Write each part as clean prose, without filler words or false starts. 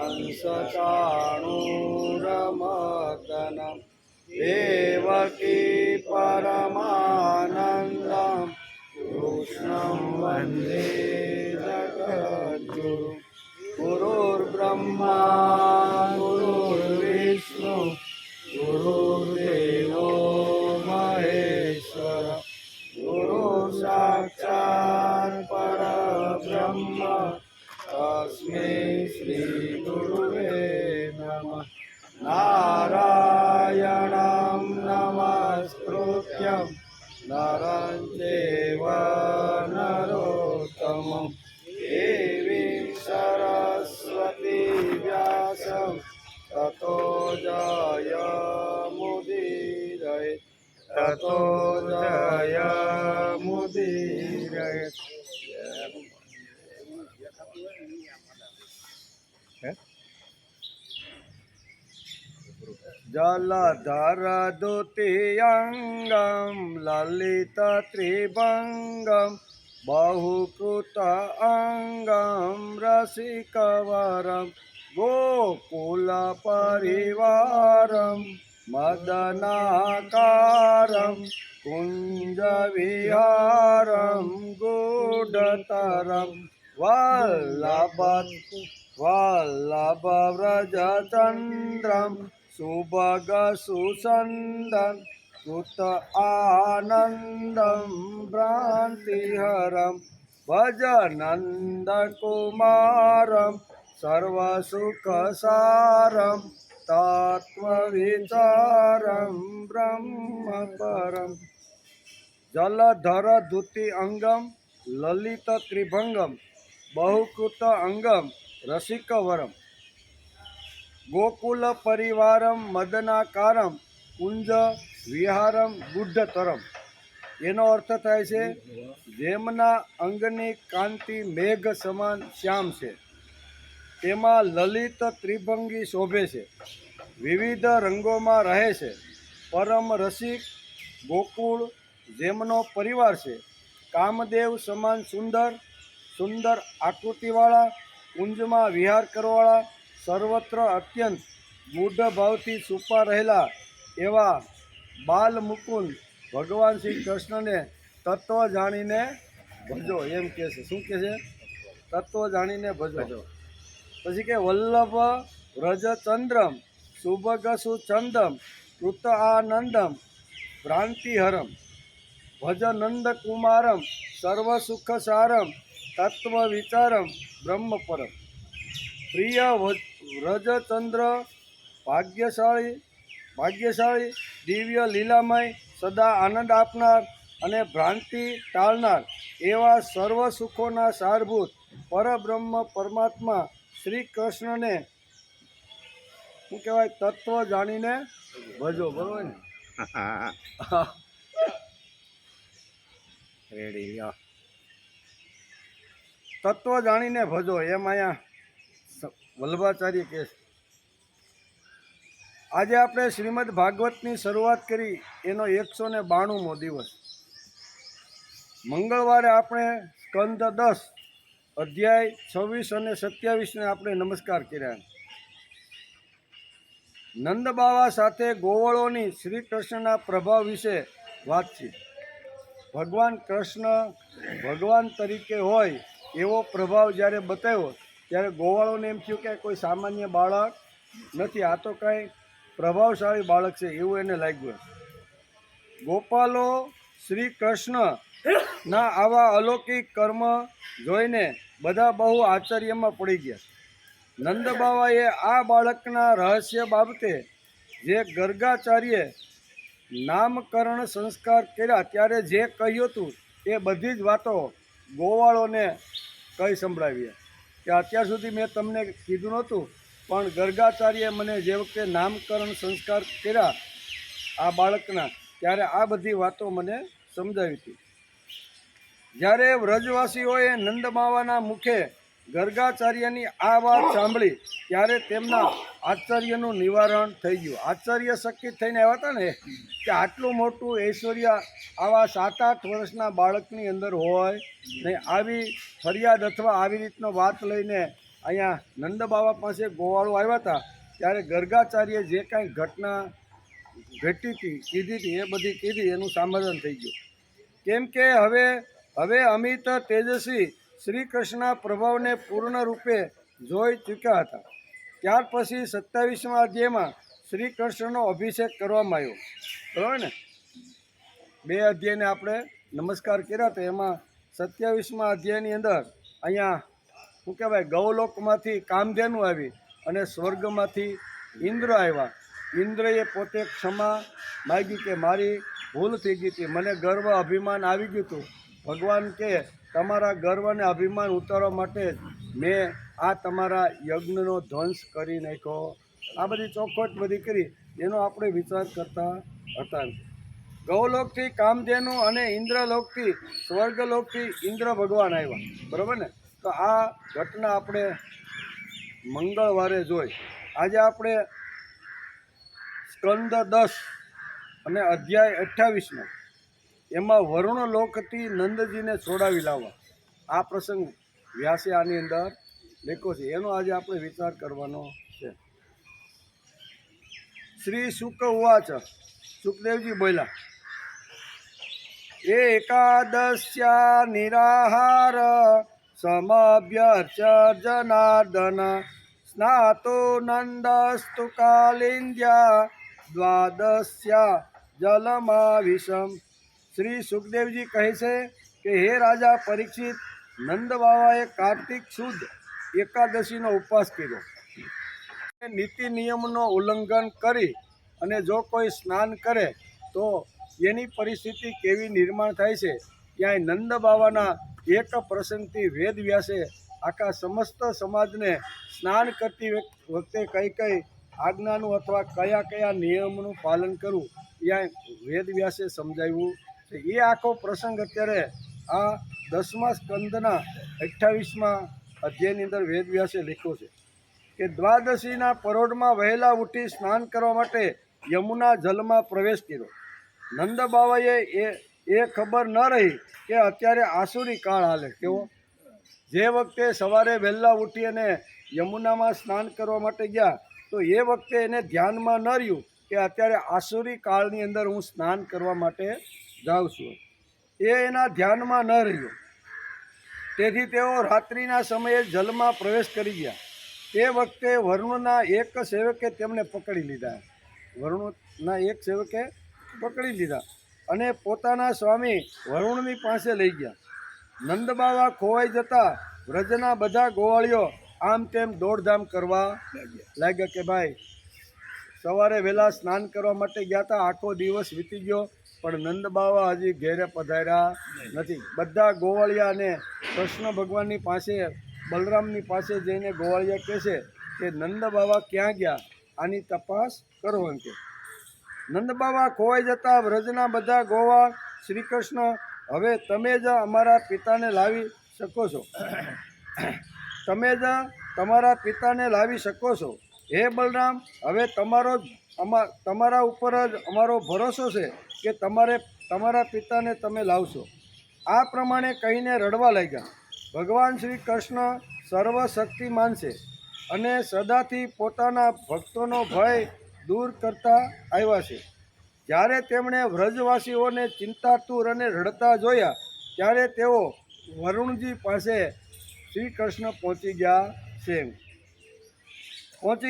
कंसचाणूरमर्दनं देवकी परमानन्दं कृष्णं वन्दे जगद्गुरुं। गुरुर्ब्रह्मा गुरुर्विष्णु गुरुर्देवो महेश्वर गुरु साक्षात् परब्रह्म तस्मै श्री गुरुवे नमः। नारायणं नमस्कृत्यं नरं चैव नरोत्तमं देवीं सरस्वती व्यासं ततो जयमुदीरयेत् ततो जयमुदीरयेत्। जलधर द्वितीयंगं ललित त्रिभंगं बहुकृत अंगं रसिकवरं गोकुल परिवारं मदनाकारं कुञ्जविहारं गूढतरं वल्लभव्रजचन्द्रं सुभग सुसन्दं कृत आनन्दं भ्रान्तिहरं भज नन्दकुमारं सर्वसुखसारं तत्त्वविचारं ब्रह्मपरं। जलधर द्युति अंगम ललित त्रिभंगम बहुकृत अंगम रसिकवरम गोकुल परिवारम मदनाकारम कुंज विहारम गुड्ढतरम। એનો અર્થ થાય છે જેમના અંગની કાંતિ મેઘ સમાન શ્યામ છે, તેમાં લલિત ત્રિભંગી શોભે છે, વિવિધ રંગોમાં રહે છે, પરમ રસિક ગોકુળ જેમનો પરિવાર છે, કામદેવ સમાન સુંદર સુંદર આકૃતિવાળા, કુંજમાં વિહાર કરવાવાળા, સર્વત્ર અત્યંત ગૂઢ ભાવથી છુપા રહેલા એવા બાલ મુકુંદ ભગવાન શ્રી કૃષ્ણને તત્વ જાણીને ભજો એમ કહે છે. શું કહે છે? તત્વ જાણીને ભજો. પછી કે વલ્લભ વ્રજચંદ્રમ સુભગ સુચંદમ કૃત આનંદમ ભ્રાંતિહરમ ભજ નંદકુમારમ સર્વ સુખ સારમ તત્વ વિચારમ બ્રહ્મપરમ. પ્રિય વ્રજચંદ્ર ભાગ્યશાળી દિવ્ય લીલામય સદા આનંદ આપનાર અને ભ્રાંતિ ટાળનાર એવા સર્વ સુખોના સારભૂત પરબ્રહ્મ પરમાત્મા શ્રી કૃષ્ણને શું કહેવાય? તત્વ જાણીને ભજો. બરોબર ને? રેડી. તત્વ જાણીને ભજો એમ અહીંયા વલ્લભાચાર્ય કહે છે. આજે આપણે શ્રીમદ ભાગવતની શરૂઆત કરી એનો 192મો દિવસ. મંગળવારે આપણે સ્કંદ 10 અધ્યાય 26 અને 27ને આપણે નમસ્કાર કર્યા. નંદબાવા સાથે ગોવળોની શ્રી કૃષ્ણના પ્રભાવ વિશે વાતચીત. ભગવાન કૃષ્ણ ભગવાન તરીકે હોય એવો પ્રભાવ જ્યારે બતાવ્યો ત્યારે ગોવાળોને એમ થયું કે કોઈ સામાન્ય બાળક નથી, આ તો કાંઈ પ્રભાવશાળી બાળક છે એવું એને લાગ્યું. ગોપાલો શ્રી કૃષ્ણના આવા અલૌકિક કર્મ જોઈને બધા બહુ આશ્ચર્યમાં પડી ગયા. નંદબાવાએ આ બાળકના રહસ્ય બાબતે જે ગર્ગાચાર્ય નામકરણ સંસ્કાર કર્યા ત્યારે જે કહ્યું હતું એ બધી જ વાતો ગોવાળોને કહી સંભળાવી કે અત્યાર સુધી મેં તમને કીધું નહોતું, પણ ગર્ગાચાર્યએ મને જે વખતે નામકરણ સંસ્કાર કર્યા આ બાળકના ત્યારે આ બધી વાતો મને સમજાવી હતી. જ્યારે વ્રજવાસીઓએ નંદમાવાના મુખે ગર્ગાચાર્યની આ વાત સાંભળી ત્યારે તેમના આશ્ચર્યનું નિવારણ થઈ ગયું. આશ્ચર્યચકિત થઈને આવ્યા હતા ને કે આટલું મોટું ઐશ્વર્ય આવા 7-8 વર્ષના બાળકની અંદર હોય ને આવી ફરિયાદ અથવા આવી રીતનો વાત લઈને અહીંયા નંદ બાવા પાસે ગોવાળો આવ્યા હતા ત્યારે ગર્ગાચાર્ય જે કાંઈ ઘટના ઘટી હતી કીધી હતી એ બધી કીધી, એનું સમાધાન થઈ ગયું. કેમ કે હવે અમિત તેજસ્વી શ્રી કૃષ્ણના પ્રભાવને પૂર્ણ રૂપે જોઈ ચૂક્યા હતા. ત્યાર પછી 27મા અધ્યાયમાં શ્રી કૃષ્ણનો અભિષેક કરવામાં આવ્યો. બરાબર ને? 2 અધ્યાયને આપણે નમસ્કાર કર્યા હતા. એમાં 27મા અધ્યાયની અંદર અહીંયા શું કહેવાય, ગૌલોકમાંથી કામધેનુ આવી અને સ્વર્ગમાંથી ઇન્દ્ર આવ્યા. ઇન્દ્રએ પોતે ક્ષમા માગી કે મારી ભૂલ થઈ ગઈ હતી, મને ગર્વ અભિમાન આવી ગયું હતું. ભગવાન કે તમારા ગર્વ અને અભિમાન ઉતારવા માટે મેં આ તમારા યજ્ઞનો ધ્વંસ કરી નાખ્યો. આ બધી ચોખવટ બધી કરી, એનો આપણે વિચાર કરતા હતા. ગૌલોકથી કામધેનુ અને ઇન્દ્રલોકથી સ્વર્ગલોકથી ઇન્દ્ર ભગવાન આવ્યા. બરાબર ને? તો આ ઘટના આપણે મંગળવારે જોઈ. આજે આપણે સ્કંદ 10 અને અધ્યાય 28માં એમાં વરુણ લોકથી નંદજીને છોડાવી લાવવા આ પ્રસંગ વ્યાસે આની અંદર લખ્યો છે. એનો આજે આપણે વિચાર કરવાનો છે. શ્રી શુક ઉવાચ, સુખદેવજી બોલ્યા, એકાદશ્યા નિરાહાર સમભ્યર્ચ જનાર્દન સ્નાતો નંદસ્તુ કાલિંદ્યા દ્વાદશ્યા જલમાવિષમ. શ્રી સુખદેવજી કહે છે કે હે રાજા પરીક્ષિત, નંદ બાવાએ કાર્તિક સુદ એકાદશીનો ઉપવાસ કર્યો. નીતિ નિયમનો ઉલ્લંઘન કરી અને જો કોઈ સ્નાન કરે તો એની પરિસ્થિતિ કેવી નિર્માણ થાય છે. ત્યાં નંદ બાવાના એક પ્રસંગથી વેદ વ્યાસે આખા સમસ્ત સમાજને સ્નાન કરતી વખતે કઈ કઈ આજ્ઞાનું અથવા કયા કયા નિયમોનું પાલન કરવું ત્યાં વેદ વ્યાસે સમજાવ્યું છે. એ આખો પ્રસંગ અત્યારે આ 10મા સ્કંદના 28મા અધ્યાયની અંદર વેદ વ્યાસે લખ્યો છે કે દ્વાદશીના પરોઢમાં વહેલા ઉઠી સ્નાન કરવા માટે યમુના જલમાં પ્રવેશ કર્યો. નંદ બાવાએ એ ખબર ન રહી કે અત્યારે આસુરી કાળ હાલે. કેવો? જે વખતે સવારે વહેલા ઉઠી અને યમુનામાં સ્નાન કરવા માટે ગયા તો એ વખતે એને ધ્યાનમાં ન રહ્યું કે અત્યારે આસુરી કાળની અંદર હું સ્નાન કરવા માટે જાઉં છું. એ એના ધ્યાનમાં ન રહ્યું. તેથી તેઓ રાત્રિના સમયે જલમાં પ્રવેશ કરી ગયા. તે વખતે વરુણના એક સેવકે તેમને પકડી લીધા. વરુણના એક સેવકે પકડી લીધા અને પોતાના સ્વામી વરુણની પાસે લઈ ગયા. નંદ બાવા ખોવાઈ જતા વ્રજના બધા ગોવાળીઓ આમ તેમ દોડધામ કરવા લાગ્યા કે ભાઈ સવારે વહેલા સ્નાન કરવા માટે ગયા હતા, આખો દિવસ વીતી ગયો પણ નંદ બાવા હજી ઘેરે પધાર્યા નથી. બધા ગોવાળિયા અને કૃષ્ણ ભગવાનની પાસે બલરામની પાસે જઈને ગોવાળિયા કહે છે કે નંદ બાવા ક્યાં ગયા, આની તપાસ કરો એમ કે. નંદ બાવા ખોવાઈ જતા વ્રજના બધા ગોવાળ શ્રી કૃષ્ણ, હવે તમે જ અમારા પિતાને લાવી શકો છો. તમે જ તમારા પિતાને લાવી શકો છો. હે બલરામ, હવે તમારા ઉપર જ અમારો ભરોસો છે કે તમારા પિતાને તમે લાવશો. આ પ્રમાણે કહીને રડવા લાગ્યા. ભગવાન શ્રી કૃષ્ણ સર્વશક્તિમાન છે અને સદાથી પોતાના ભક્તોનો ભય દૂર કરતા આવ્યા છે. જ્યારે તેમણે વ્રજવાસીઓને ચિંતાતુર અને રડતા જોયા ત્યારે તેઓ વરુણજી પાસે શ્રી કૃષ્ણ પહોંચી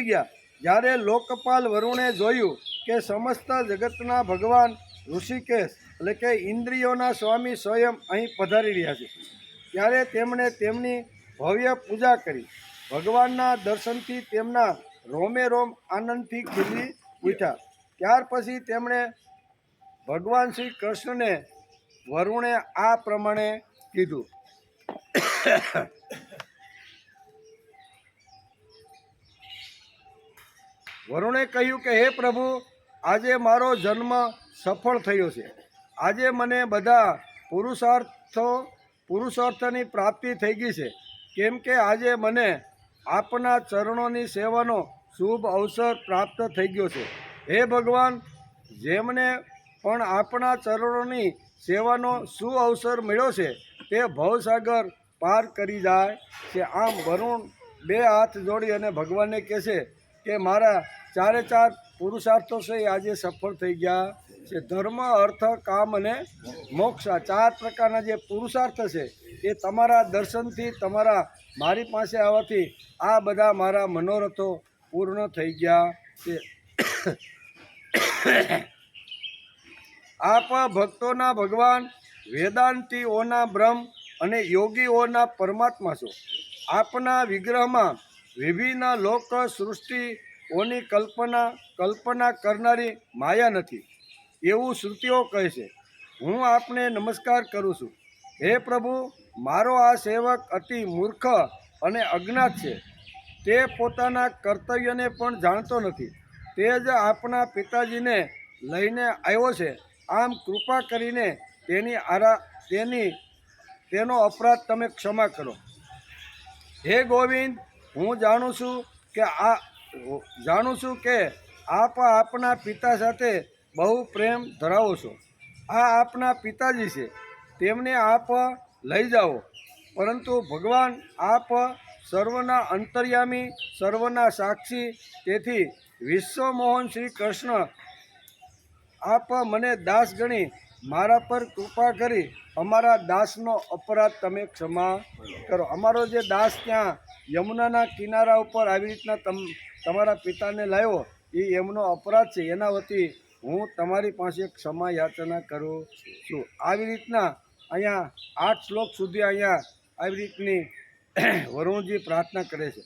ગયા. જ્યારે લોકપાલ વરુણે જોયું કે સમસ્ત જગતના ભગવાન ઋષિકેશ એટલે કે ઇન્દ્રિયોના સ્વામી સ્વયં અહીં પધારી રહ્યા છે ત્યારે તેમણે તેમની ભવ્ય પૂજા કરી. ભગવાનના દર્શનથી તેમના રોમે રોમ આનંદથી ખીલી ઉઠ્યા. ત્યાર પછી તેમણે ભગવાન શ્રી કૃષ્ણને વરુણે આ પ્રમાણે કીધું. વરુણે કહ્યું કે હે પ્રભુ, આજે મારો જન્મ સફળ થયો છે. આજે મને બધા પુરુષાર્થની પ્રાપ્તિ થઈ ગઈ છે. કેમ કે આજે મને આપના ચરણોની સેવાનો શુભ અવસર પ્રાપ્ત થઈ ગયો છે. હે ભગવાન, જેમને પણ આપણા ચરણોની સેવાનો શું અવસર મળ્યો છે તે ભવસાગર પાર કરી જાય છે. આમ વરુણ બે હાથ જોડી અને ભગવાનને કહેશે કે મારા ચારે ચાર પુરુષાર્થો છે એ આજે સફળ થઈ ગયા છે. ધર્મ, અર્થ, કામ અને મોક્ષ, આ ચાર પ્રકારના જે પુરુષાર્થ છે એ તમારા દર્શનથી, તમારા મારી પાસે આવવાથી આ બધા મારા મનોરથો પૂર્ણ થઈ ગયા છે. આપ ભક્તોના ભગવાન, વેદાંતીઓના બ્રહ્મ અને યોગીઓના પરમાત્મા છો. આપના વિગ્રહમાં વિભિન્ન લોક સૃષ્ટિઓની કલ્પના કરનારી માયા નથી એવું શ્રુતિઓ કહે છે. હું આપને નમસ્કાર કરું છું. હે પ્રભુ, મારો આ સેવક અતિ મૂર્ખ અને અજ્ઞાત છે. તે પોતાના કર્તવ્યને પણ જાણતો નથી. તે જ આપના પિતાજીને લઈને આવ્યો છે. આમ કૃપા કરીને તેનો અપરાધ તમે ક્ષમા કરો. હે ગોવિંદ, હું જાણું છું કે આપ આપના પિતા સાથે બહુ પ્રેમ ધરાવો છો. આ આપના પિતાજી છે, તેમને આપ લઈ જાઓ. પરંતુ ભગવાન, આપ સર્વના અંતર્યામી, સર્વના સાક્ષી, તેથી વિશ્વમોહન શ્રી કૃષ્ણ, આપ મને દાસ ગણી મારા પર કૃપા કરી અમારા દાસનો અપરાધ તમે ક્ષમા કરો. અમારો જે દાસ ત્યાં યમુનાના કિનારા ઉપર આવી રીતના તમારા પિતાને લાવ્યો, એ એમનો અપરાધ છે. એના વતી હું તમારી પાસે ક્ષમા યાચના કરું છું. આવી રીતના અહીંયા 8 શ્લોક સુધી અહીંયા આવી રીતની વરુણજી પ્રાર્થના કરે છે.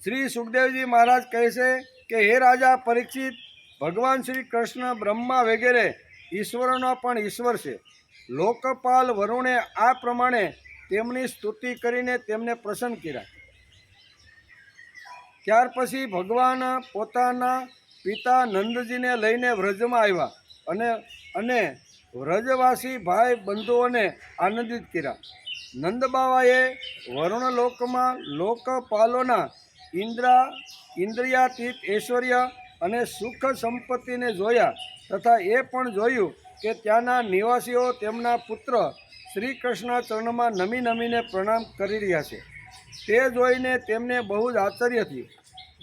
શ્રી સુખદેવજી મહારાજ કહે છે કે હે રાજા પરીક્ષિત, ભગવાન શ્રી કૃષ્ણ બ્રહ્મા વગેરે ઈશ્વરોનો પણ ઈશ્વર છે. લોકપાલ વરુણે આ પ્રમાણે તેમની સ્તુતિ કરીને તેમને પ્રસન્ન કર્યા. ત્યાર પછી ભગવાન પોતાના પિતા નંદજીને લઈને વ્રજમાં આવ્યા અને વ્રજવાસી ભાઈ બંધુઓને આનંદિત કર્યા. નંદબાવાએ વરુણલોકમાં લોકપાલોના ઇન્દ્રિયાતીત ઐશ્વર્ય અને સુખ સંપત્તિને જોયા તથા એ પણ જોયું કે ત્યાંના નિવાસીઓ તેમના પુત્ર શ્રી કૃષ્ણ ચરણમાં નમીને પ્રણામ કરી રહ્યા છે. તે જોઈને તેમને બહુ જ આશ્ચર્ય થયું.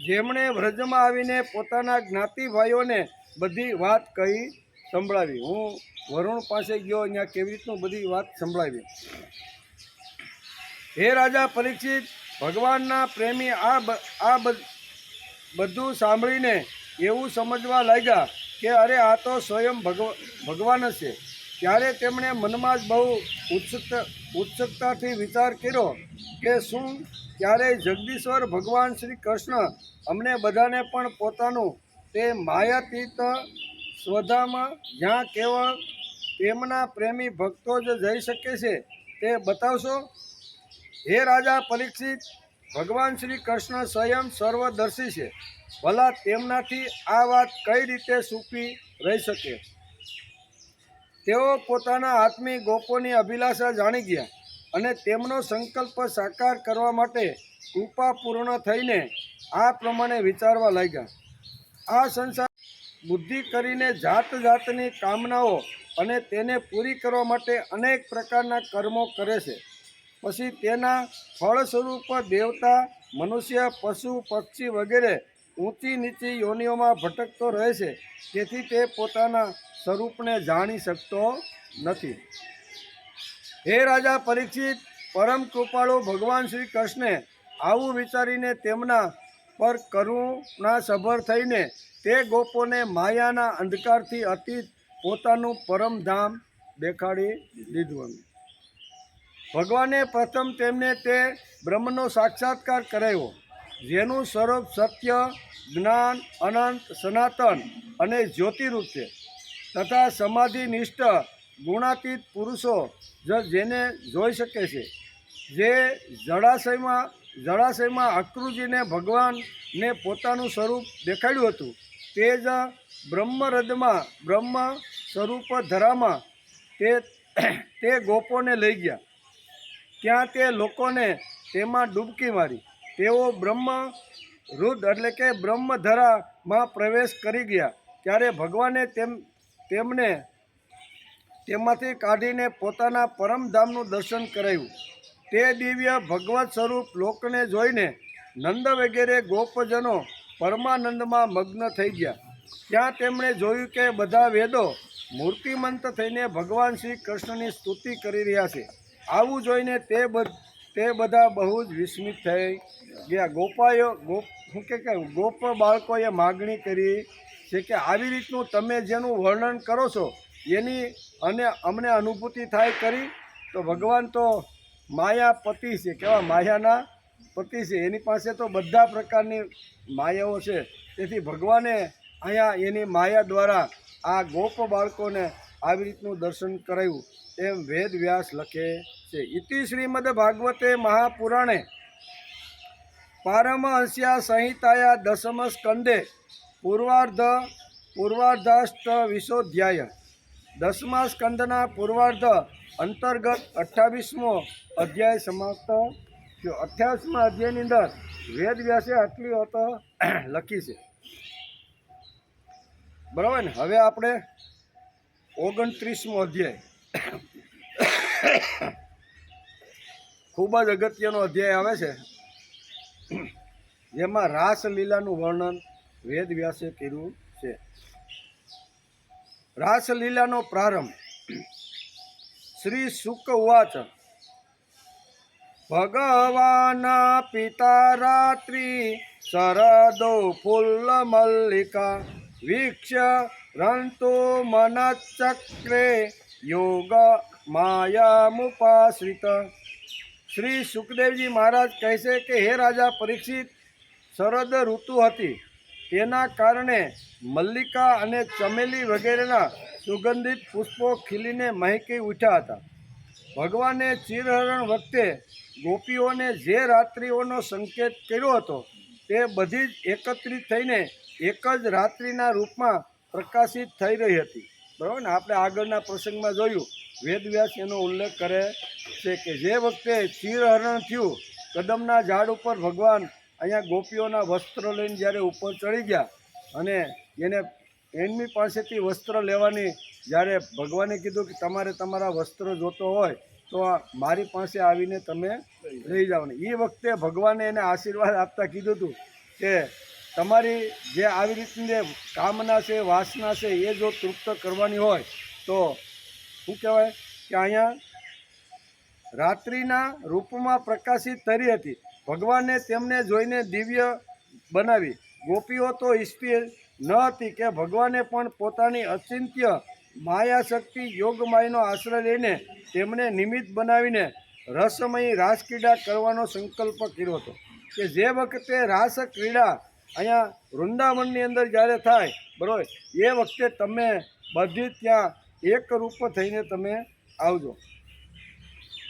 જેમણે વ્રજમાં આવીને પોતાના જ્ઞાતિભાઈઓને બધી વાત કહી સંભળાવી. હું વરુણ પાસે ગયો, અહીંયા કેવી રીતનું બધી વાત સંભળાવી. હે રાજા પરીક્ષિત, ભગવાનના પ્રેમી આ બધું સાંભળીને એવું સમજવા લાગ્યા કે અરે આ તો સ્વયં ભગવાન જ છે. ત્યારે તેમણે મનમાં જ બહુ ઉત્સુકતાથી વિચાર કર્યો કે શું ક્યારેય જગદીશ્વર ભગવાન શ્રી કૃષ્ણ અમને બધાને પણ પોતાનું તે માયાતીત સ્વધામાં જ્યાં કેવળ તેમના પ્રેમી ભક્તો જ જઈ શકે છે તે બતાવશો? હે રાજા પરીક્ષિત, ભગવાન શ્રી કૃષ્ણ સ્વયં સર્વદર્શી છે. ભલા તેમનાથી આ વાત કઈ રીતે છુપી રહી શકે? તેઓ પોતાના આત્મી ગોપોની અભિલાષા જાણી ગયા અને તેમનો સંકલ્પ સાકાર કરવા માટે કૃપાપૂર્ણ થઈને આ પ્રમાણે વિચારવા લાગ્યા. આ સંસાર બુદ્ધિ કરીને જાતની કામનાઓ અને તેને પૂરી કરવા માટે અનેક પ્રકારના કર્મો કરે છે. પછી તેના ફળ સ્વરૂપ દેવતા, મનુષ્ય, પશુ, પક્ષી વગેરે ઊંચી નીચી યોનિઓમાં ભટકતો રહે છે. તેથી તે પોતાના સ્વરૂપને જાણી શકતો નથી. હે રાજા પરીક્ષિત, પરમ કૃપાળુ ભગવાન શ્રી કૃષ્ણે આવું વિચારીને તેમના પર કરુણાસભર થઈને તે ગોપોને માયાના અંધકારથી અતીત પોતાનું પરમધામ દેખાડી દીધું. ભગવાને પ્રથમ તેમને તે બ્રહ્મનો સાક્ષાત્કાર કરાવ્યો, જેનું સ્વરૂપ સત્ય, જ્ઞાન, અનંત, સનાતન અને જ્યોતિરૂપ છે. તથા સમાધિનિષ્ઠ ગુણાતીત પુરુષો જ જેને જોઈ શકે છે. જે જળાશયમાં અક્રુજીને ભગવાનને પોતાનું સ્વરૂપ દેખાડ્યું હતું, તે જ બ્રહ્મરદમાં બ્રહ્મ સ્વરૂપ ધરામાં તે ગોપોને લઈ ગયા. ત્યાં તે લોકોને તેમાં ડૂબકી મારી. તેઓ બ્રહ્મરુદ્ર એટલે કે બ્રહ્મધરામાં પ્રવેશ કરી ગયા. ત્યારે ભગવાને તેમને તેમાંથી કાઢીને પોતાના પરમધામનું દર્શન કરાવ્યું. તે દિવ્ય ભગવત સ્વરૂપ લોકને જોઈને નંદ વગેરે ગોપજનો પરમાનંદમાં મગ્ન થઈ ગયા. ત્યાં તેમણે જોયું કે બધા વેદો મૂર્તિમંત થઈને ભગવાન શ્રી કૃષ્ણની સ્તુતિ કરી રહ્યા છે. આવું જોઈને તે બધા બહુ જ વિસ્મિત થઈ ગયા. ગોપ બાળકોએ માગણી કરી છે કે આવી રીતનું તમે જેનું વર્ણન કરો છો એની અને અમને અનુભૂતિ થાય કરી. તો ભગવાન તો માયાપતિ છે, કેવા માયાના પતિ છે, એની પાસે તો બધા પ્રકારની માયાઓ છે. તેથી ભગવાને અહીંયા એની માયા દ્વારા આ ગોપ બાળકોને આવી રીતનું દર્શન કરાવ્યું એમ વેદ વ્યાસ લખે છે. ઇતિ શ્રીમદ ભાગવતે મહાપુરાણે પારમહંસ્યા સંહિતાયા દશમ સ્કંદે પૂર્વાર્ધાષ્ટ વિશોધ્યાય. 10મા સ્કંદના પૂર્વાર્ધ અંતર્ગત 28મો અધ્યાય સમાપ્ત થયો. 28મા અધ્યાયની અંદર વેદ વ્યાસે આટલી વાતો લખી છે. બરાબર ને. હવે આપણે 29મો અધ્યાય, ખૂબ જ અગત્યનો અધ્યાય આવે છે, જેમાં રાસલીલાનું વર્ણન વેદ વ્યાસે કર્યું છે. રાસલીલાનો પ્રારંભ. શ્રી શુક ઉવાચ ભગવાન પિતા રાત્રિ શરદો ફુલ્લ મલ્લિકા વીક્ષ્ય રંતુ મનચક્રે યોગ માયામુપાશ્રિત. શ્રી સુખદેવજી મહારાજ કહે છે કે હે રાજા પરીક્ષિત, શરદ ઋતુ હતી, તેના કારણે મલ્લિકા અને ચમેલી વગેરેના સુગંધિત પુષ્પો ખીલીને મહેકી ઉઠ્યા હતા. ભગવાને ચિરહરણ વખતે ગોપીઓને જે રાત્રિઓનો સંકેત કર્યો હતો તે બધી જ એકત્રિત થઈને એક જ રાત્રિના રૂપમાં પ્રકાશિત થઈ રહી હતી. બરાબર ને. આપણે આગળના પ્રસંગમાં જોયું, વેદવ્યાસ એનો ઉલ્લેખ કરે છે કે જે વખતે ચિરહરણ થયું, કદમના ઝાડ ઉપર ભગવાન અહીંયા ગોપીઓના વસ્ત્ર લઈને જ્યારે ઉપર ચડી ગયા અને એને એમની પાસેથી વસ્ત્ર લેવાની જ્યારે ભગવાને કીધું કે તમારે તમારા વસ્ત્ર જોતો હોય તો મારી પાસે આવીને તમે લઈ જાઓ. ને એ વખતે ભગવાને એને આશીર્વાદ આપતા કીધું હતું કે તમારી જે આવી રીતની કામના છે, વાસના છે, એ જો તૃપ્ત કરવાની હોય તો શું કહેવાય કે અહીંયા રાત્રિના રૂપમાં પ્રકાશિત થઈ હતી. ભગવાને તેમને જોઈને દિવ્ય બનાવી. ગોપીઓ તો ઈચ્છતી ન હતી કે ભગવાને પણ પોતાની અચિંત્ય માયાશક્તિ યોગમાયનો આશ્રય લઈને તેમને નિમિત્ત બનાવીને રસમયી રાસક્રીડા કરવાનો સંકલ્પ કર્યો હતો. કે જે વખતે રાસ ક્રીડા અહીંયા વૃંદાવનની અંદર જ્યારે થાય, બરાબર, એ વખતે તમે બધી ત્યાં એક રૂપ થઈને તમે આવજો.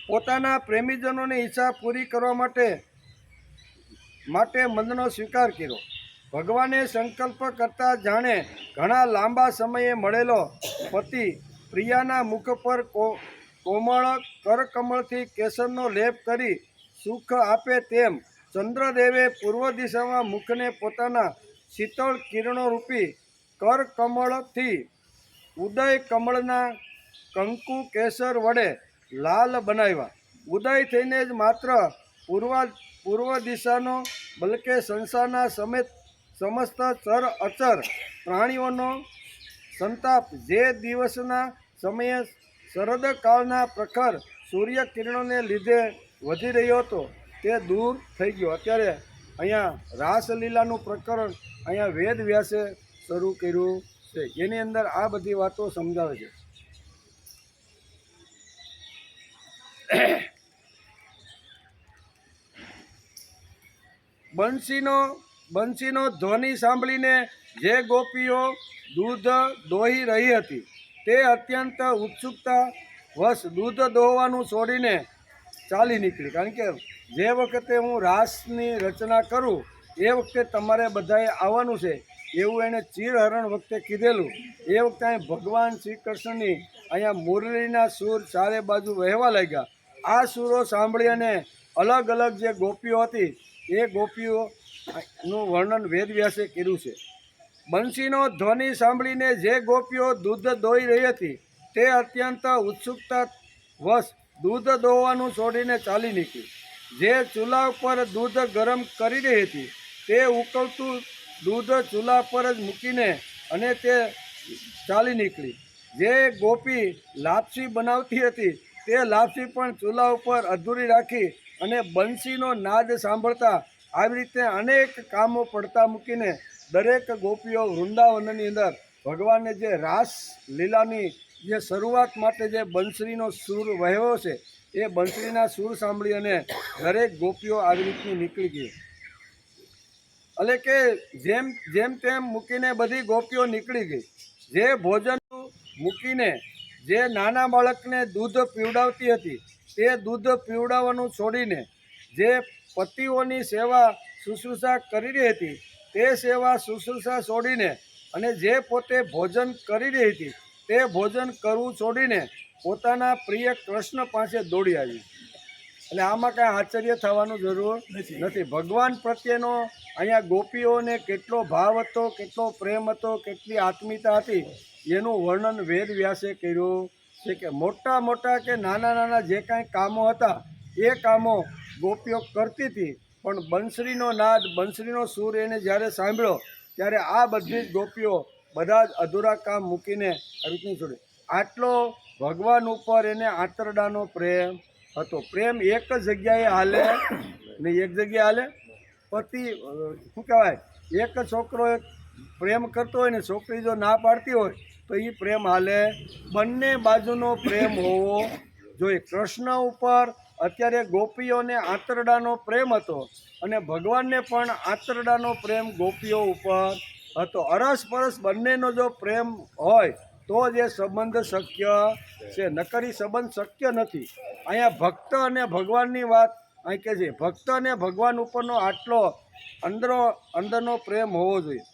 પોતાના પ્રેમીજનોની ઈચ્છા પૂરી કરવા માટે મનનો સ્વીકાર કર્યો. ભગવાને સંકલ્પ કરતા જાણે ઘણા લાંબા સમયે મળેલો પતિ પ્રિયાના મુખ પર કોમળ કરકમળથી કેસરનો લેપ કરી સુખ આપે તેમ ચંદ્રદેવે પૂર્વ દિશામાં મુખને પોતાના શીતળ કિરણોરૂપી કરકમળથી ઉદય કમળના કંકુ કેસર વડે લાલ બનાવ્યા. ઉદય થઈને જ માત્ર પૂર્વ દિશાનો બલકે સંસારના સમસ્ત ચર અચર પ્રાણીઓનો સંતાપ જે દિવસના સમયે શરદકાળના પ્રખર સૂર્યકિરણોને લીધે વધી રહ્યો હતો તે દૂર થઈ ગયો. અત્યારે અહીંયા રાસલીલાનું પ્રકરણ અહીંયા વેદ વ્યાસે શરૂ કર્યું છે. એની અંદર આ બધી વાતો સમજાવે છે. બંસીનો ધ્વનિ સાંભળીને જે ગોપીઓ દૂધ દોહી રહી હતી તે અત્યંત ઉત્સુકતા વશ દૂધ દોહવાનું છોડીને ચાલી નીકળી. કારણ કે જે વખતે હું રાસની રચના કરું એ વખતે તમારે બધાએ આવવાનું છે એવું એણે ચિરહરણ વખતે કીધેલું. એ વખતે અહીં ભગવાન શ્રી કૃષ્ણની અહીંયા મુરલીના સૂર ચારે બાજુ વહેવા લાગ્યા. આ સૂરો સાંભળી અને અલગ અલગ જે ગોપીઓ હતી એ ગોપીઓનું વર્ણન વેદવ્યાસે કર્યું છે. બંસીનો ધ્વનિ સાંભળીને જે ગોપીઓ દૂધ દોઈ રહી હતી તે અત્યંત ઉત્સુકતા વશ દૂધ દોવાનું છોડીને ચાલી નીકળી. જે ચૂલા ઉપર દૂધ ગરમ કરી રહી હતી તે ઉકળતું દૂધ ચૂલા પર જ મૂકીને અને તે ચાલી નીકળી. જે ગોપી લાપસી બનાવતી હતી તે લાપસી પણ ચૂલા ઉપર અધૂરી રાખી અને બંસીનો નાદ સાંભળતા આવી રીતે અનેક કામો પડતા મૂકીને દરેક ગોપીઓ વૃંદાવનની અંદર ભગવાનને જે રાસ લીલાની જે શરૂઆત માટે જે બંસરીનો સૂર વહેવો છે એ બંસરીના સૂર સાંભળી અને દરેક ગોપીઓ આવી રીતની નીકળી ગઈ. એટલે કે જેમ જેમ તેમ મૂકીને બધી ગોપીઓ નીકળી ગઈ. જે ભોજન મૂકીને જે નાના બાળકને દૂધ પીવડાવતી હતી તે દૂધ પીવડાવવાનું છોડીને જે પતિઓની સેવા શુશ્રૂષા કરી રહી હતી તે સેવા શુશ્રૂષા છોડીને અને જે પોતે ભોજન કરી રહી હતી તે ભોજન કરવું છોડીને પોતાના પ્રિય કૃષ્ણ પાસે દોડી આવી. એટલે આમાં કાંઈ આશ્ચર્ય થવાનું જરૂર નથી. ભગવાન પ્રત્યેનો અહીંયા ગોપીઓને કેટલો ભાવ હતો, કેટલો પ્રેમ હતો, કેટલી આત્મીયતા હતી એનું વર્ણન વેદ વ્યાસે કર્યું છે. કે મોટા મોટા કે નાના નાના જે કાંઈ કામો હતા એ કામો ગોપીઓ કરતી હતી, પણ બંસરીનો નાદ, બંસરીનો સૂર એને જ્યારે સાંભળ્યો ત્યારે આ બધી જ ગોપીઓ બધા જ અધૂરા કામ મૂકીને રીતની છોડી. આટલો ભગવાન ઉપર એને આંતરડાનો પ્રેમ હતો. પ્રેમ એક જગ્યાએ હાલે નહીં, એક જગ્યાએ હાલે. પતિ શું કહેવાય, એક છોકરો એક પ્રેમ કરતો હોય ને છોકરી જો ના પાડતી હોય તો એ પ્રેમ હાલે. બંને બાજુનો પ્રેમ હોવો જોઈએ. કૃષ્ણ ઉપર અત્યારે ગોપીઓને આંતરડાનો પ્રેમ હતો અને ભગવાનને પણ આંતરડાનો પ્રેમ ગોપીઓ ઉપર હતો. અરસપરસ બંનેનો જો પ્રેમ હોય તો જ એ સંબંધ શક્ય છે, નકરી સંબંધ શક્ય નથી. અહીંયા ભક્ત અને ભગવાનની વાત અહીં કહે છે. ભક્ત અને ભગવાન ઉપરનો આટલો અંદરનો પ્રેમ હોવો જોઈએ.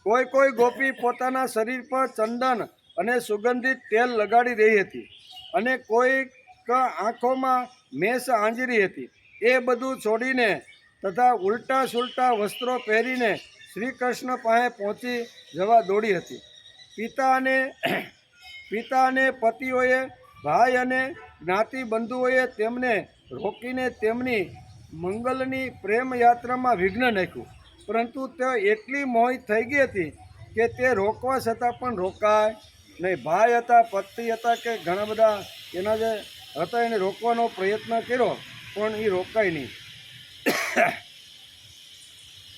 કોઈ કોઈ ગોપી પોતાના શરીર પર ચંદન અને સુગંધિત તેલ લગાડી રહી હતી અને કોઈક આંખોમાં મેસ આંજરી હતી. એ બધું છોડીને તથા ઉલટા સુલટા વસ્ત્રો પહેરીને શ્રી કૃષ્ણ પાસે પહોંચી જવા દોડી હતી. પિતા અને પતિઓએ, ભાઈ અને જ્ઞાતિ બંધુઓએ તેમને રોકીને તેમની મંગલની પ્રેમ યાત્રામાં વિઘ્ન નાખ્યું, પરંતુ તે એટલી મોહિત થઈ ગઈ હતી કે તે રોકવા છતાં પણ રોકાય નહીં. ભાઈ હતા, પતિ હતા કે ઘણા બધા એના જે હતા એને રોકવાનો પ્રયત્ન કર્યો પણ એ રોકાય નહીં.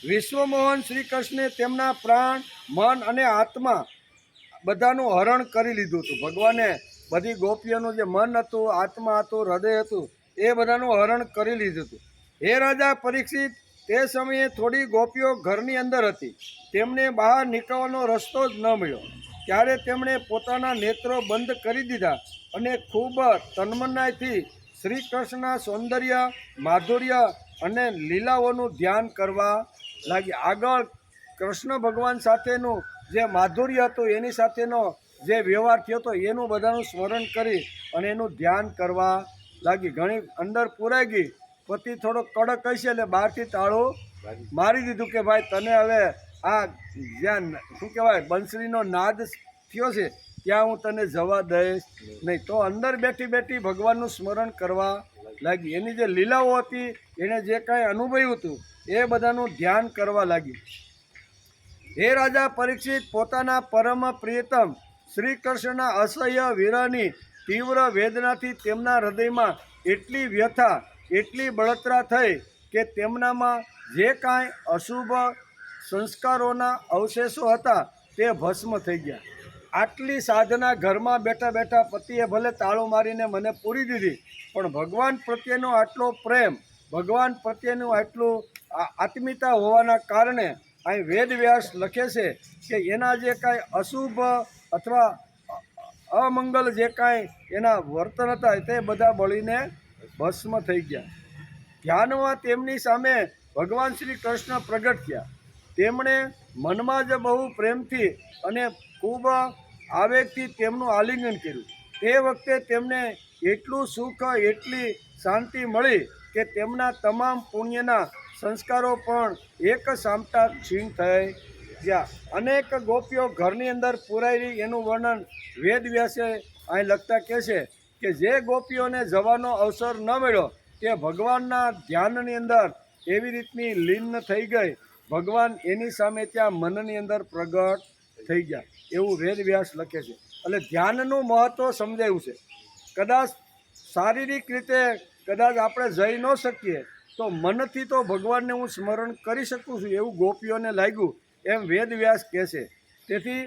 વિશ્વમોહન શ્રી કૃષ્ણે તેમના પ્રાણ, મન અને આત્મા બધાનું હરણ કરી લીધું હતું. ભગવાને બધી ગોપીઓનું જે મન હતું, આત્મા હતું, હૃદય હતું એ બધાનું હરણ કરી લીધું હતું. હે રાજા પરીક્ષિત, તે સમયે થોડી ગોપીઓ ઘરની અંદર હતી. તેમને બહાર નીકળવાનો રસ્તો જ ન મળ્યો. ત્યારે તેમણે પોતાના નેત્રો બંધ કરી દીધા અને ખૂબ તન્મનાથી શ્રી કૃષ્ણના સૌંદર્ય, માધુર્ય અને લીલાઓનું ધ્યાન કરવા લાગી. આગળ કૃષ્ણ ભગવાન સાથેનું જે માધુર્ય હતું, એની સાથેનો જે વ્યવહાર થયો હતો એનું બધાનું સ્મરણ કરી અને એનું ધ્યાન કરવા લાગી. ઘણી અંદર પૂરાઈ ગઈ. પતિ થોડો કડક હશે એટલે બહારથી તાળું મારી દીધું કે ભાઈ તને હવે આ જ્યાં શું કહેવાય બંસરીનો નાદ થયો છે ત્યાં હું તને જવા દઈશ નહીં. તો અંદર બેઠી બેઠી ભગવાનનું સ્મરણ કરવા લાગી. એની જે લીલાઓ હતી, એણે જે કાંઈ અનુભવ્યું હતું એ બધાનું ધ્યાન કરવા લાગી. હે રાજા પરીક્ષિત, પોતાના પરમ પ્રિયતમ શ્રી કૃષ્ણના અસહ્ય વિરહની તીવ્ર વેદનાથી તેમના હૃદયમાં એટલી વ્યથા, એટલી બળતરા થઈ કે તેમનામાં જે કાંઈ અશુભ સંસ્કારોના અવશેષો હતા તે ભસ્મ થઈ ગયા. આટલી સાધના ઘરમાં બેઠા બેઠા પતિએ ભલે તાળું મારીને મને પૂરી દીધી, પણ ભગવાન પ્રત્યેનો આટલો પ્રેમ, ભગવાન પ્રત્યેનું આટલું આત્મીયતા હોવાના કારણે અહીં વેદવ્યાસ લખે છે કે એના જે કાંઈ અશુભ અથવા અમંગલ જે કાંઈ એના વર્તન હતા તે બધા બળીને ભસ્મ થઈ ગયા. ધ્યાનમાં તેમની સામે ભગવાન શ્રી કૃષ્ણ પ્રગટ થયા. તેમણે મનમાં જ બહુ પ્રેમથી અને ખૂબ આવેગથી તેમનું આલિંગન કર્યું. તે વખતે તેમને એટલું સુખ, એટલી શાંતિ મળી કે તેમના તમામ પુણ્યના સંસ્કારો પણ એક સામટા ક્ષીણ થઈ ગયા. અનેક ગોપીઓ ઘરની અંદર પુરાઈ એનું વર્ણન વેદ વ્યાસે અહીં લખતા કહે છે કે જે ગોપીઓને જવાનો અવસર ન મળ્યો તે ભગવાનના ધ્યાનની અંદર એવી રીતની લીન થઈ ગઈ, ભગવાન એની સામે ત્યાં મનની અંદર પ્રગટ થઈ ગયા, એવું વેદવ્યાસ લખે છે. એટલે ધ્યાનનું મહત્ત્વ સમજાયું છે. કદાચ શારીરિક રીતે કદાચ આપણે જઈ ન શકીએ તો મનથી તો ભગવાનને હું સ્મરણ કરી શકું છું, એવું ગોપીઓને લાગ્યું, એમ વેદવ્યાસ કહે છે. તેથી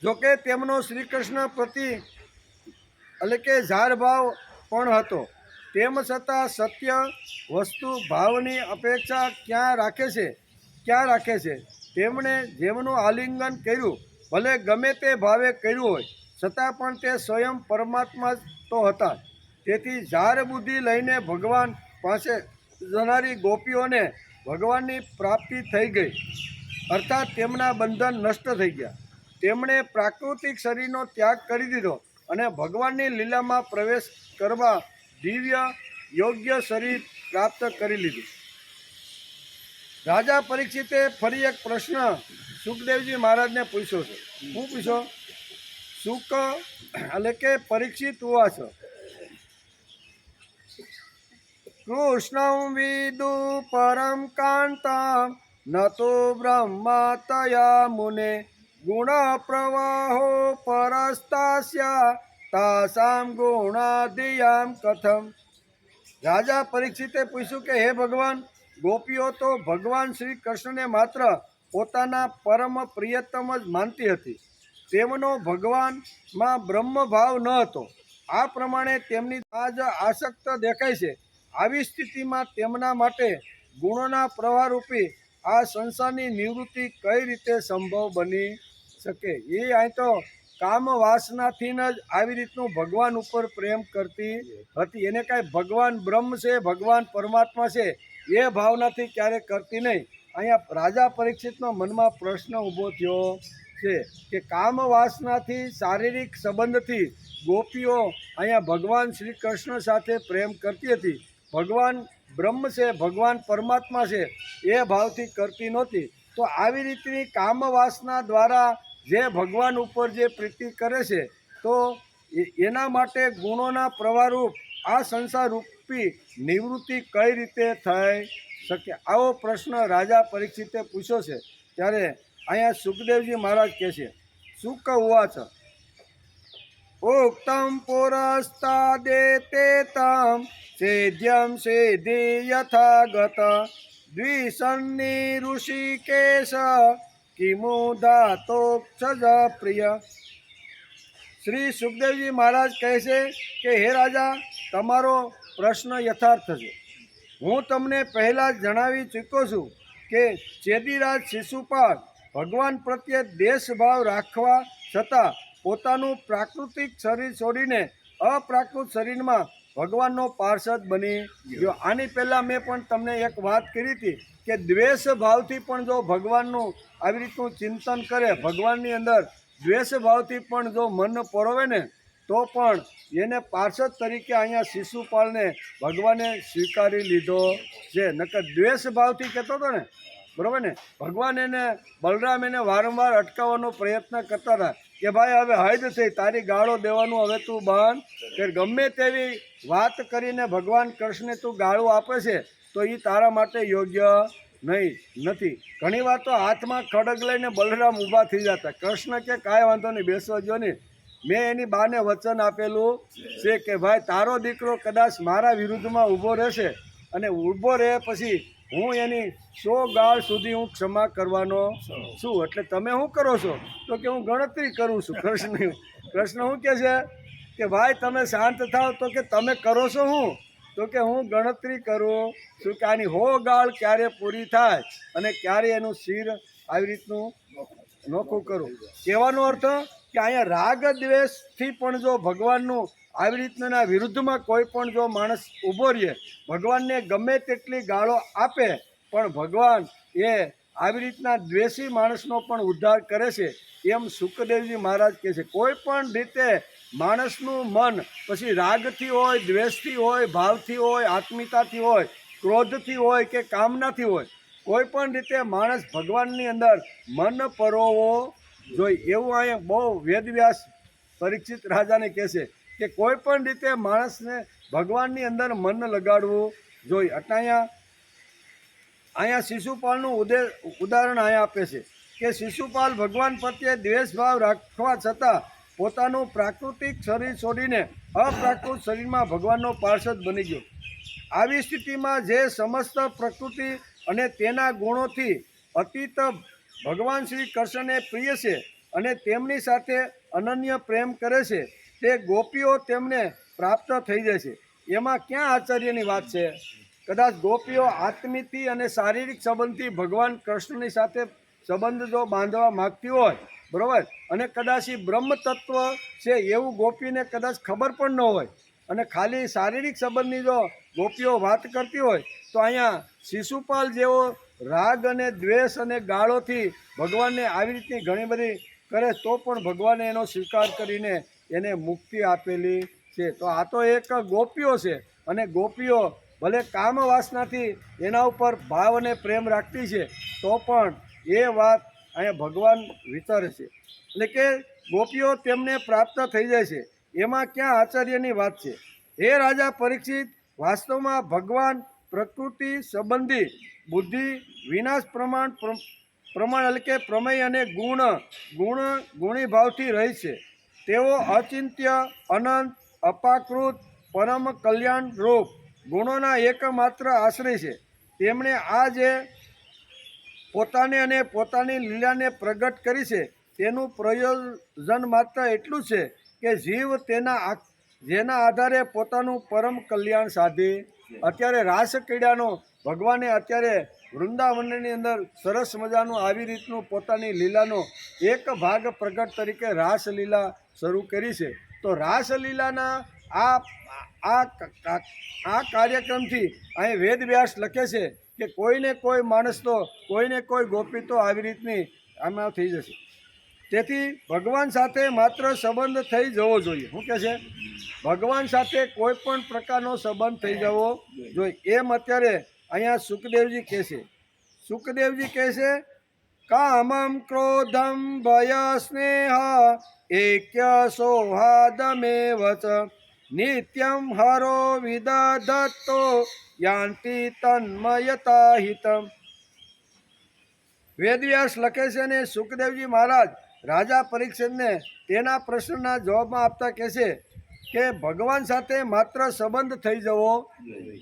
જોકે તેમનો શ્રી કૃષ્ણ પ્રતિ એટલે કે ઝાર ભાવ પણ હતો, તેમ છતાં સત્ય વસ્તુ ભાવની અપેક્ષા ક્યાં રાખે છે. તેમણે જેમનું આલિંગન કર્યું, ભલે ગમે તે ભાવે કર્યું હોય, છતાં પણ તે સ્વયં પરમાત્મા તો હતા. તેથી ઝાર બુદ્ધિ લઈને ભગવાન પાસે જનારી ગોપીઓને ભગવાનની પ્રાપ્તિ થઈ ગઈ, અર્થાત તેમના બંધન નષ્ટ થઈ ગયા. તેમણે પ્રાકૃતિક શરીરનો ત્યાગ કરી દીધો અને ભગવાનની લીલામાં પ્રવેશ કરવા દિવ્ય યોગ્ય શરીર પ્રાપ્ત કરી લીધું. રાજા પરીક્ષિતે ફરી એક પ્રશ્ન સુખદેવજી મહારાજને પૂછ્યો છે. શું પૂછ્યો? સુખ એટલે કે પરીક્ષિત ઉવાચ કૃષ્ણં વિદુ પરમ કાંતા ન તો બ્રહ્મા તયા મુને ગુણ પ્રવાહો પરસ્તાસ્યા તાસામ ગુણાધિયામ કથમ. રાજા પરીક્ષિતે પૂછ્યું કે હે ભગવાન, ગોપીઓ તો ભગવાન શ્રી કૃષ્ણને માત્ર પોતાના પરમ પ્રિયતમ જ માનતી હતી, તેમનો ભગવાનમાં બ્રહ્મભાવ ન હતો. આ પ્રમાણે તેમની આજ આસક્ત દેખાય છે. આવી સ્થિતિમાં તેમના માટે ગુણોના પ્રવાહરૂપી આ સંસારની નિવૃત્તિ કઈ રીતે સંભવ બની શકે? એ અહીં તો કામ વાસનાથી જ આવી રીતનું ભગવાન ઉપર પ્રેમ કરતી હતી. એને કાંઈ ભગવાન બ્રહ્મ છે, ભગવાન પરમાત્મા છે એ ભાવનાથી ક્યારેય કરતી નહીં. અહીંયા રાજા પરીક્ષિતનો મનમાં પ્રશ્ન ઊભો થયો છે કે કામ વાસનાથી, શારીરિક સંબંધથી ગોપીઓ અહીંયા ભગવાન શ્રી કૃષ્ણ સાથે પ્રેમ કરતી હતી. ભગવાન બ્રહ્મ છે, ભગવાન પરમાત્મા છે એ ભાવથી કરતી નહોતી. તો આવી રીતની કામ વાસના દ્વારા જે ભગવાન ઉપર જે પ્રીતિ કરે છે, તો એના માટે ગુણોના પ્રવાહરૂપ આ સંસાર રૂપી નિવૃત્તિ કઈ રીતે થઈ શકે? આવો પ્રશ્ન રાજા પરીક્ષિતે પૂછ્યો છે. ત્યારે અહીંયા સુખદેવજી મહારાજ કહે છે, સુક ઉવાચ ઉક્તમ પુરસ્તાદેતે તમ સેધ્યમ સેધિ યથાગત દ્વિસન્નિ ઋષિકેશ કિમુધાતોક્ષજ પ્રિય. શ્રી સુખદેવજી મહારાજ કહે છે કે હે રાજા, તમારો પ્રશ્ન યથાર્થ છે. હું તમને પહેલાં જ જણાવી ચૂક્યો છું કે ચેદીરાજ શિશુપાળ ભગવાન પ્રત્યે દેશભાવ રાખવા છતાં પોતાનું પ્રાકૃતિક શરીર છોડીને અપ્રાકૃત શરીરમાં ભગવાનનો પાર્ષદ બની ગયો. આની પહેલાં મેં પણ તમને એક વાત કરી હતી કે દ્વેષ ભાવથી પણ જો ભગવાનનું આવી રીતનું ચિંતન કરે, ભગવાનની અંદર દ્વેષ ભાવથી પણ જો મન પરોવે ને, તો પણ એને પાર્ષદ તરીકે અહીંયા શિશુપાળને ભગવાને સ્વીકારી લીધો છે. નકર દ્વેષ ભાવથી કહેતો હતો ને, બરાબર ને, ભગવાન એને બલરામ એને વારંવાર અટકાવવાનો પ્રયત્ન કરતા હતા કે ભાઈ હવે હદ થઈ, તારી ગાળો દેવાનું હવે તું બંધ કર. ગમે તેવી વાત કરીને ભગવાન કૃષ્ણને તું ગાળો આપે છે તો એ તારા માટે યોગ્ય નથી. ઘણીવાર તો હાથમાં ખડગ લઈને બલરામ ઊભા થઈ જતા. કૃષ્ણ કે કાંઈ વાંધો નહીં, બેસવા જો નહીં. મેં એની બાને વચન આપેલું છે કે ભાઈ તારો દીકરો કદાચ મારા વિરુદ્ધમાં ઊભો રહેશે અને ઊભો રહે પછી હું એની 100 ગાળ સુધી હું ક્ષમા કરવાનો છું. એટલે તમે શું કરો છો? તો કે હું ગણતરી કરું છું. કૃષ્ણ શું કહે છે કે ભાઈ તમે શાંત થાવ. તો કે તમે કરો છો શું? તો કે હું ગણતરી કરું છું કે આની 100 ગાળ ક્યારે પૂરી થાય અને ક્યારે એનું શિર આવી રીતનું નોખું કરું. કહેવાનો અર્થ કે અહીંયા રાગ દ્વેષથી પણ જો ભગવાનનું આવી રીતના વિરુદ્ધમાં કોઈ પણ જો માણસ ઊભો રહે, ભગવાનને ગમે તેટલી ગાળો આપે, પણ ભગવાન એ આવી રીતના દ્વેષી માણસનો પણ ઉદ્ધાર કરે છે. એમ સુખદેવજી મહારાજ કહે છે કોઈ પણ રીતે માણસનું મન પછી રાગથી હોય, દ્વેષથી હોય, ભાવથી હોય, આત્મીયતાથી હોય, ક્રોધથી હોય કે કામનાથી હોય, કોઈ પણ રીતે માણસ ભગવાનની અંદર મન પરોવો જોઈએ. એવું અહીંયા બહુ વેદવ્યાસ પરીક્ષિત રાજાને કહે છે કે કોઈ પણ રીતે માણસને ભગવાનની અંદર મન લગાડવું જોઈએ. એટલે અહીંયા શિશુપાલનું ઉદાહરણ અહીંયા આપે છે કે શિશુપાલ ભગવાન પ્રત્યે દ્વેષભાવ રાખવા છતાં પોતાનું પ્રાકૃતિક શરીર છોડીને અપ્રાકૃત શરીરમાં ભગવાનનો પાર્ષદ બની ગયો. આવી સ્થિતિમાં જે સમસ્ત પ્રકૃતિ અને તેના ગુણોથી અતીત ભગવાન શ્રી કૃષ્ણને પ્રિય છે અને તેમની સાથે અનન્ય પ્રેમ કરે છે, તે ગોપીઓ તેમને પ્રાપ્ત થઈ જાય છે. એમાં ક્યાં આશ્ચર્યની વાત છે? કદાચ ગોપીઓ આત્મીથી અને શારીરિક સંબંધથી ભગવાન કૃષ્ણની સાથે સંબંધ જો બાંધવા માગતી હોય, બરાબર, અને કદાચ એ બ્રહ્મ તત્વ છે એવું ગોપીને કદાચ ખબર પણ ન હોય અને ખાલી શારીરિક સંબંધની જો ગોપીઓ વાત કરતી હોય, તો અહીંયા શિશુપાલ જેવો રાગ અને દ્વેષ અને ગાળોથી ભગવાનને આવી રીતની ઘણી બધી કરે તો પણ ભગવાને એનો સ્વીકાર કરીને એને મુક્તિ આપેલી છે. તો આ તો એક ગોપીઓ છે અને ગોપીઓ ભલે કામ વાસનાથી એના ઉપર ભાવ અને પ્રેમ રાખતી છે તો પણ એ વાત અહીંયા ભગવાન વિચારે છે, એટલે કે ગોપીઓ તેમને પ્રાપ્ત થઈ જાય છે. એમાં ક્યાં આશ્ચર્યની વાત છે? હે રાજા પરીક્ષિત, વાસ્તવમાં ભગવાન પ્રકૃતિ સંબંધી બુદ્ધિ વિનાશ પ્રમાણ એટલે કે પ્રમેય અને ગુણી ભાવથી રહી છે. તેઓ અચિંત્ય, અનંત, અપાકૃત, પરમ કલ્યાણ રૂપ ગુણોના એકમાત્ર આશ્રય છે. તેમણે આ જે પોતાને અને પોતાની લીલાને પ્રગટ કરી છે તેનું પ્રયોજન માત્ર એટલું છે કે જીવ જેના આધારે પોતાનું પરમ કલ્યાણ સાધી. અત્યારે રાસક્રીડાનો ભગવાને અત્યારે વૃંદાવનની અંદર સરસ મજાનું આવી રીતનું પોતાની લીલાનો એક ભાગ પ્રગટ તરીકે રાસલીલા શરૂ કરી છે. તો રાસલીલાના આ કાર્યક્રમથી અહીં વેદવ્યાસ લખે છે કે કોઈને કોઈ માણસ તો કોઈને કોઈ ગોપી તો આવી રીતની આમાં થઈ જશે. તેથી ભગવાન સાથે માત્ર સંબંધ થઈ જવો જોઈએ. શું કહે છે? ભગવાન સાથે કોઈ પણ પ્રકારનો સંબંધ થઈ જવો જોઈએ. એમ અત્યારે અહીંયા સુખદેવજી કહે છે. સુખદેવજી કહે છે, કામમ ક્રોધમ ભય સ્નેહ એક્ય સૌહાર્દમેવ ચ નિત્યમ હરો વિદધત્તો યાન્તિ તન્મયતા હિતમ. વેદવ્યાસ લખે છે અને સુખદેવજી મહારાજ રાજા પરીક્ષિતને તેના પ્રશ્નના જવાબમાં આપતા કહે છે કે ભગવાન સાથે માત્ર સંબંધ થઈ જવો,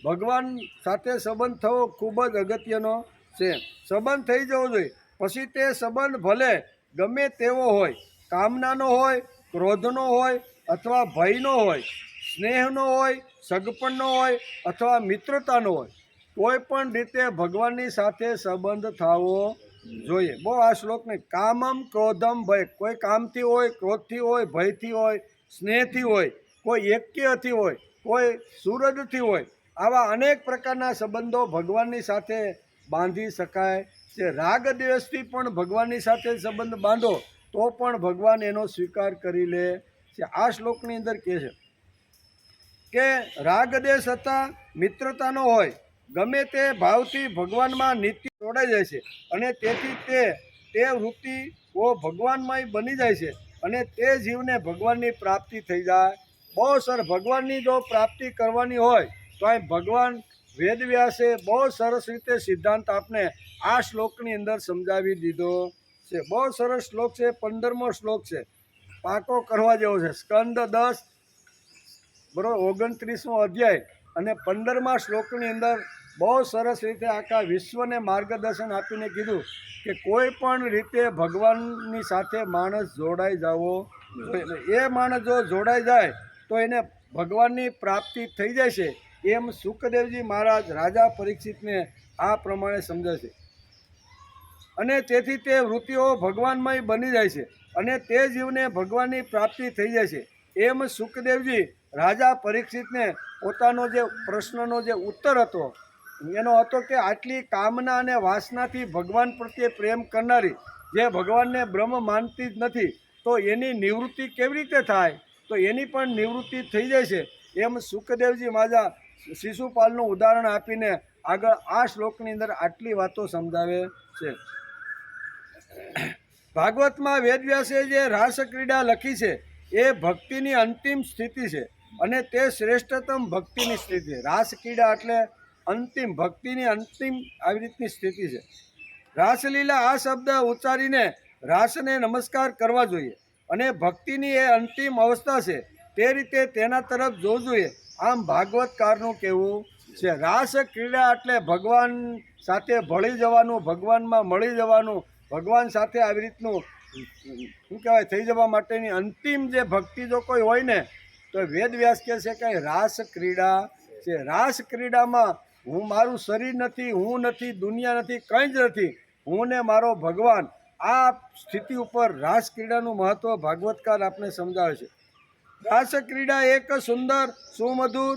ભગવાન સાથે સંબંધ થવો ખૂબ જ અગત્યનો છે. સંબંધ થઈ જવો જોઈએ. પછી તે સંબંધ ભલે ગમે તેવો હોય, કામનાનો હોય, ક્રોધનો હોય અથવા ભયનો હોય, સ્નેહનો હોય, સગપણનો હોય અથવા મિત્રતાનો હોય, કોઈ પણ રીતે ભગવાનની સાથે સંબંધ થવો જોઈએ. બહુ આ શ્લોકને કામમ ક્રોધમ ભય, કોઈ કામથી હોય, ક્રોધથી હોય, ભયથી હોય, સ્નેહથી હોય, કોઈ એક્યથી હોય, કોઈ સુરજથી હોય, આવા અનેક પ્રકારના સંબંધો ભગવાનની સાથે બાંધી શકાય છે. રાગ દ્વેષથી પણ ભગવાનની સાથે સંબંધ બાંધો તો પણ ભગવાન એનો સ્વીકાર કરી લે છે. આ શ્લોકની અંદર કહે છે કે રાગ દ્વેષ હતા મિત્રતાનો હોય, ગમે તે ભાવથી ભગવાનમાં નિત્ય જોડાઈ જાય છે અને તેથી તે વૃત્તિઓ ભગવાનમય બની જાય છે અને તે જીવને ભગવાનની પ્રાપ્તિ થઈ જાય. બહુ સરસ. ભગવાનની જો પ્રાપ્તિ કરવાની હોય તો અહીં ભગવાન વેદવ્યાસે બહુ સરસ રીતે સિદ્ધાંત આપને આ શ્લોકની અંદર સમજાવી દીધો છે. બહુ સરસ શ્લોક છે. 15મો શ્લોક છે, પાકો કરવા જેવો છે. સ્કંદ 10 બરાબર 29મો અધ્યાય અને 15મા શ્લોકની અંદર બહુ સરસ રીતે આખા વિશ્વને માર્ગદર્શન આપીને કીધું કે કોઈ પણ રીતે ભગવાનની સાથે માણસ જોડાઈ જવો જોઈએ. એ માણસ જો જોડાઈ જાય તો એને ભગવાનની પ્રાપ્તિ થઈ જાય છે. એમ સુખદેવજી મહારાજ રાજા પરીક્ષિતને આ પ્રમાણે સમજે છે અને તેથી તે વૃત્તિઓ ભગવાનમય બની જાય છે અને તે જીવને ભગવાનની પ્રાપ્તિ થઈ જાય છે. એમ સુખદેવજી રાજા પરીક્ષિતને પોતાનો જે પ્રશ્નનો જે ઉત્તર હતો એનો હતો કે આટલી કામના અને વાસનાથી ભગવાન પ્રત્યે પ્રેમ કરનારી જે ભગવાનને બ્રહ્મ માનતી જ નથી તો એની નિવૃત્તિ કેવી રીતે થાય? તો એની પણ નિવૃત્તિ થઈ જાય છે. એમ સુખદેવજી મહારાજ શિશુપાલનું ઉદાહરણ આપીને આગળ આ શ્લોકની અંદર આટલી વાતો સમજાવે છે. ભાગવતમાં વેદવ્યાસે જે રાસક્રીડા લખી છે એ ભક્તિની અંતિમ સ્થિતિ છે અને તે શ્રેષ્ઠતમ ભક્તિની સ્થિતિ છે. રાસક્રીડા એટલે અંતિમ ભક્તિની અંતિમ આવી રીતની સ્થિતિ છે. રાસલીલા આ શબ્દ ઉચ્ચારીને રાસને નમસ્કાર કરવા જોઈએ અને ભક્તિની એ અંતિમ અવસ્થા છે તે રીતે તેના તરફ જોવું જોઈએ. આમ ભાગવતકારનું કહેવું છે. રાસ ક્રીડા એટલે ભગવાન સાથે ભળી જવાનું, ભગવાનમાં મળી જવાનું, ભગવાન સાથે આવી રીતનું શું કહેવાય થઈ જવા માટેની અંતિમ જે ભક્તિ જો કોઈ હોય ને તો વેદવ્યાસ કહે છે કે રાસ ક્રીડા છે. રાસ ક્રીડામાં હું મારું શરીર નથી, હું નથી, દુનિયા નથી, કંઈ જ નથી, હું ને મારો ભગવાન. આ સ્થિતિ ઉપર રાસ ક્રીડાનું મહત્ત્વ ભાગવતકાર આપને સમજાવે છે. રાસ ક્રીડા એક સુંદર, સુમધુર,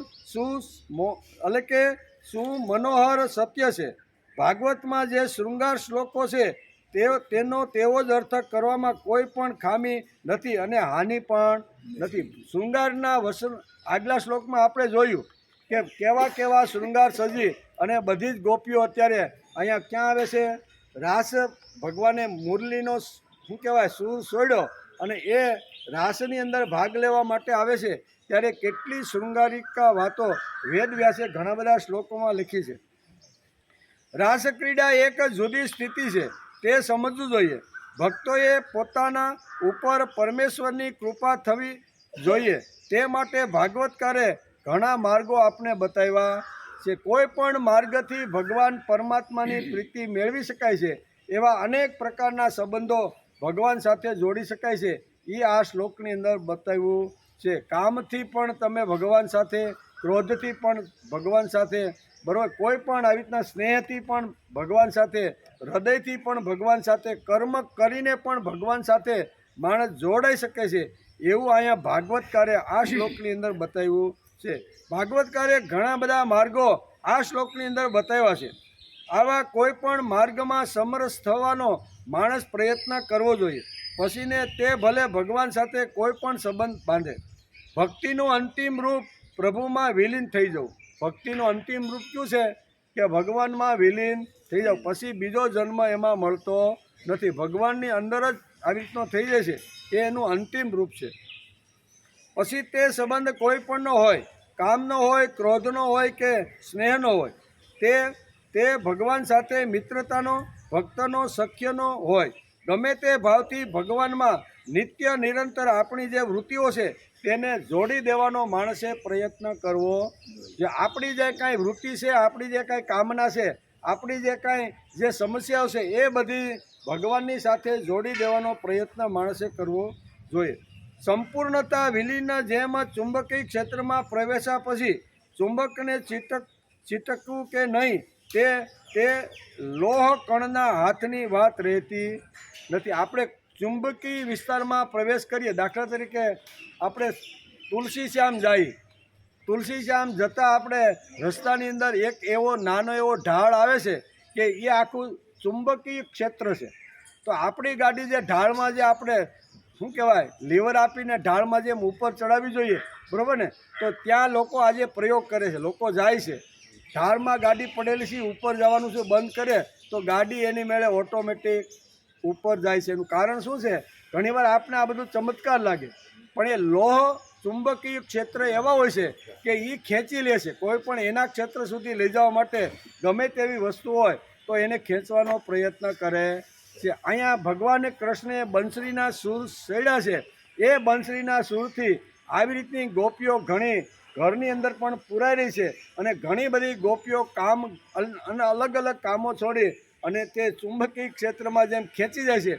એટલે કે સુમનોહર સત્ય છે. ભાગવતમાં જે શૃંગાર શ્લોકો છે તેનો તેવો જ અર્થ કરવામાં કોઈ પણ ખામી નથી અને હાનિ પણ નથી. શૃંગારના આગલા શ્લોકમાં આપણે જોયું કે કેવા કેવા શૃંગાર સજી અને બધી જ ગોપીઓ અત્યારે અહીંયા ક્યાં આવે છે? રાસ ભગવાને મુરલીનો શું કહેવાય સૂર છોડ્યો અને એ રાસની અંદર ભાગ લેવા માટે આવે છે ત્યારે કેટલી શૃંગારિકા વાતો વેદવ્યાસે ઘણા બધા શ્લોકોમાં લખી છે. રાસક્રીડા એક જુદી સ્થિતિ છે તે સમજવું જોઈએ. ભક્તોએ પોતાના ઉપર પરમેશ્વરની કૃપા થવી જોઈએ. તે માટે ભાગવતકારે ઘણા માર્ગો આપણે બતાવ્યા છે. કોઈ પણ માર્ગથી ભગવાન પરમાત્માની પ્રીતિ મેળવી શકાય છે. એવા અનેક પ્રકારના સંબંધો ભગવાન સાથે જોડી શકાય છે. એ આ શ્લોકની અંદર બતાવ્યું છે. કામથી પણ તમે ભગવાન સાથે, ક્રોધથી પણ ભગવાન સાથે, બરાબર, કોઈ પણ આવી રીતના સ્નેહથી પણ ભગવાન સાથે, હૃદયથી પણ ભગવાન સાથે, કર્મ કરીને પણ ભગવાન સાથે માણસ જોડાઈ શકે છે. એવું અહીંયા ભાગવતકારે આ શ્લોકની અંદર બતાવ્યું છે. ભાગવતકારે ઘણા બધા માર્ગો આ શ્લોકની અંદર બતાવ્યા છે. આવા કોઈ પણ માર્ગમાં સમરસ થવાનો માણસ પ્રયત્ન કરવો જોઈએ. પછીને તે ભલે ભગવાન સાથે કોઈ પણ સંબંધ બાંધે. ભક્તિનું અંતિમ રૂપ પ્રભુમાં વિલીન થઈ જવું. ભક્તિનું અંતિમ રૂપ શું છે કે ભગવાનમાં વિલીન થઈ જાવ. પછી બીજો જન્મ એમાં મળતો નથી. ભગવાનની અંદર જ આવી રીતનો થઈ જાય છે. એ એનું અંતિમ રૂપ છે. પછી તે સંબંધ કોઈ પણનો હોય, કામનો હોય, ક્રોધનો હોય કે સ્નેહનો હોય, તે ભગવાન સાથે મિત્રતાનો, ભક્તનો, સખ્યનો હોય. ગમે તે ભાવથી ભગવાનમાં નિત્ય નિરંતર આપણી જે વૃત્તિઓ છે તેને જોડી દેવાનો માણસે પ્રયત્ન કરવો. જે આપણી જે કાંઈ વૃત્તિ છે, આપણી જે કાંઈ કામના છે, આપણી જે કાંઈ જે સમસ્યાઓ છે એ બધી ભગવાનની સાથે જોડી દેવાનો પ્રયત્ન માણસે કરવો જોઈએ. સંપૂર્ણતા વિલીન જેમ ચુંબકીય ક્ષેત્રમાં પ્રવેશ્યા પછી ચુંબકને ચીટકવું કે નહીં તે લોહ કણના હાથની વાત રહેતી નથી. આપણે ચુંબકીય વિસ્તારમાં પ્રવેશ કરીએ, દાખલા તરીકે આપણે તુલસી શ્યામ જઈએ, તુલસી શ્યામ જતાં આપણે રસ્તાની અંદર એક એવો નાનો એવો ઢાળ આવે છે કે એ આખું ચુંબકીય ક્ષેત્ર છે. તો આપણી ગાડી જે ઢાળમાં જે આપણે શું કહેવાય લીવર આપીને ઢાળમાં જેમ ઉપર ચડાવવી જોઈએ, બરાબર ને, તો ત્યાં લોકો આજે પ્રયોગ કરે છે. લોકો જાય છે ઢાળમાં, ગાડી પડેલી છે, ઉપર જવાનું છે, બંધ કરે તો ગાડી એની મેળે ઓટોમેટિક ઉપર જાય છે. એનું કારણ શું છે? ઘણીવાર આપણે આ બધું ચમત્કાર લાગે, પણ એ લોહ ચુંબકીય ક્ષેત્ર એવા હોય છે કે એ ખેંચી લે છે. કોઈ પણ એના ક્ષેત્ર સુધી લઈ જવા માટે ગમે તેવી વસ્તુ હોય તો એને ખેંચવાનો પ્રયત્ન કરે છે. અહીંયા ભગવાને કૃષ્ણે બંસરીના સૂર છેડ્યા છે. એ બંસરીના સૂરથી આવી રીતની ગોપીઓ ઘણી ઘરની અંદર પણ પુરાઈ રહી છે અને ઘણી બધી ગોપીઓ કામ અને અલગ અલગ કામો છોડી અને તે ચુંબકીય ક્ષેત્રમાં જેમ ખેંચી જાય છે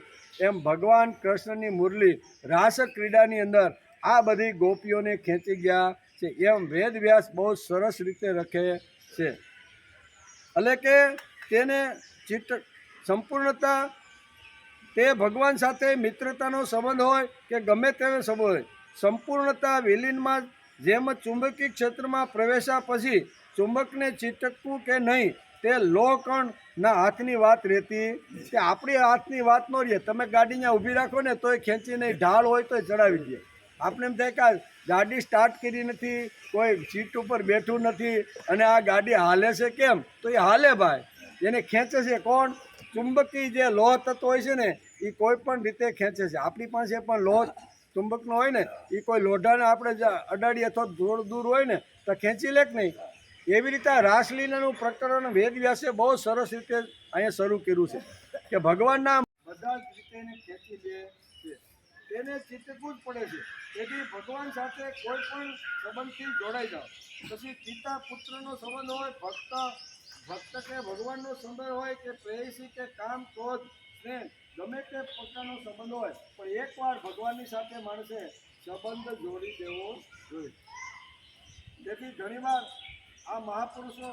એમ ભગવાન કૃષ્ણની મુરલી રાસ ક્રીડાની અંદર આ બધી ગોપીઓને ખેંચી ગયા છે. એમ વેદવ્યાસ બહુ સરસ રીતે રખે છે. એટલે કે તેને સંપૂર્ણતા તે ભગવાન સાથે મિત્રતાનો સંબંધ હોય કે ગમે તેવો સંબંધ હોય, સંપૂર્ણતા વિલીનમાં જેમ ચુંબકીય ક્ષેત્રમાં પ્રવેશ્યા પછી ચુંબકને ચીટકવું કે નહીં તે લોહકણના હાથની વાત રહેતી કે આપણી હાથની વાત ન રહે. તમે ગાડી ત્યાં ઊભી રાખો ને તોય ખેંચી નહીં, ઢાળ હોય તોય ચડાવી દે. આપણે એમ થાય કે ગાડી સ્ટાર્ટ કરી નથી, કોઈ સીટ ઉપર બેઠું નથી અને આ ગાડી હાલે છે કેમ? તો એ હાલે ભાઈ, એને ખેંચે છે કોણ? ચુંબકીય જે લોહ તત્વ હોય છે ને એ કોઈ પણ રીતે ખેંચે છે. આપણી પાસે પણ લોહ ચુંબકનો હોય ને એ કોઈ લોઢાને આપણે અડાડીએ અથવા થોડું દૂર હોય ને તો ખેંચી લે કે નહીં, એવી રીતે રાસલીલાનું પ્રકરણ વેદવ્યાસે બહુ સરસ રીતે અહીંયા શરૂ કર્યું છે કે ભગવાનના બધા જ રીતે એને ખેંચી લે છે, તેને ચિંતવું જ પડે છે. તેથી ભગવાન સાથે કોઈ પણ સંબંધથી જોડાઈ જાઓ, પછી પિતા પુત્રનો સંબંધ હોય, ભક્ત કે ભગવાનનો સંબંધ હોય કે પ્રેયસી કે કામ ક્રોધ સ્નેહ ગમે તે પ્રકારનો સંબંધ હોય, પણ એકવાર ભગવાનની સાથે માણસે સંબંધ જોડી દેવો જોઈએ. તેથી ઘણીવાર આ મહાપુરુષો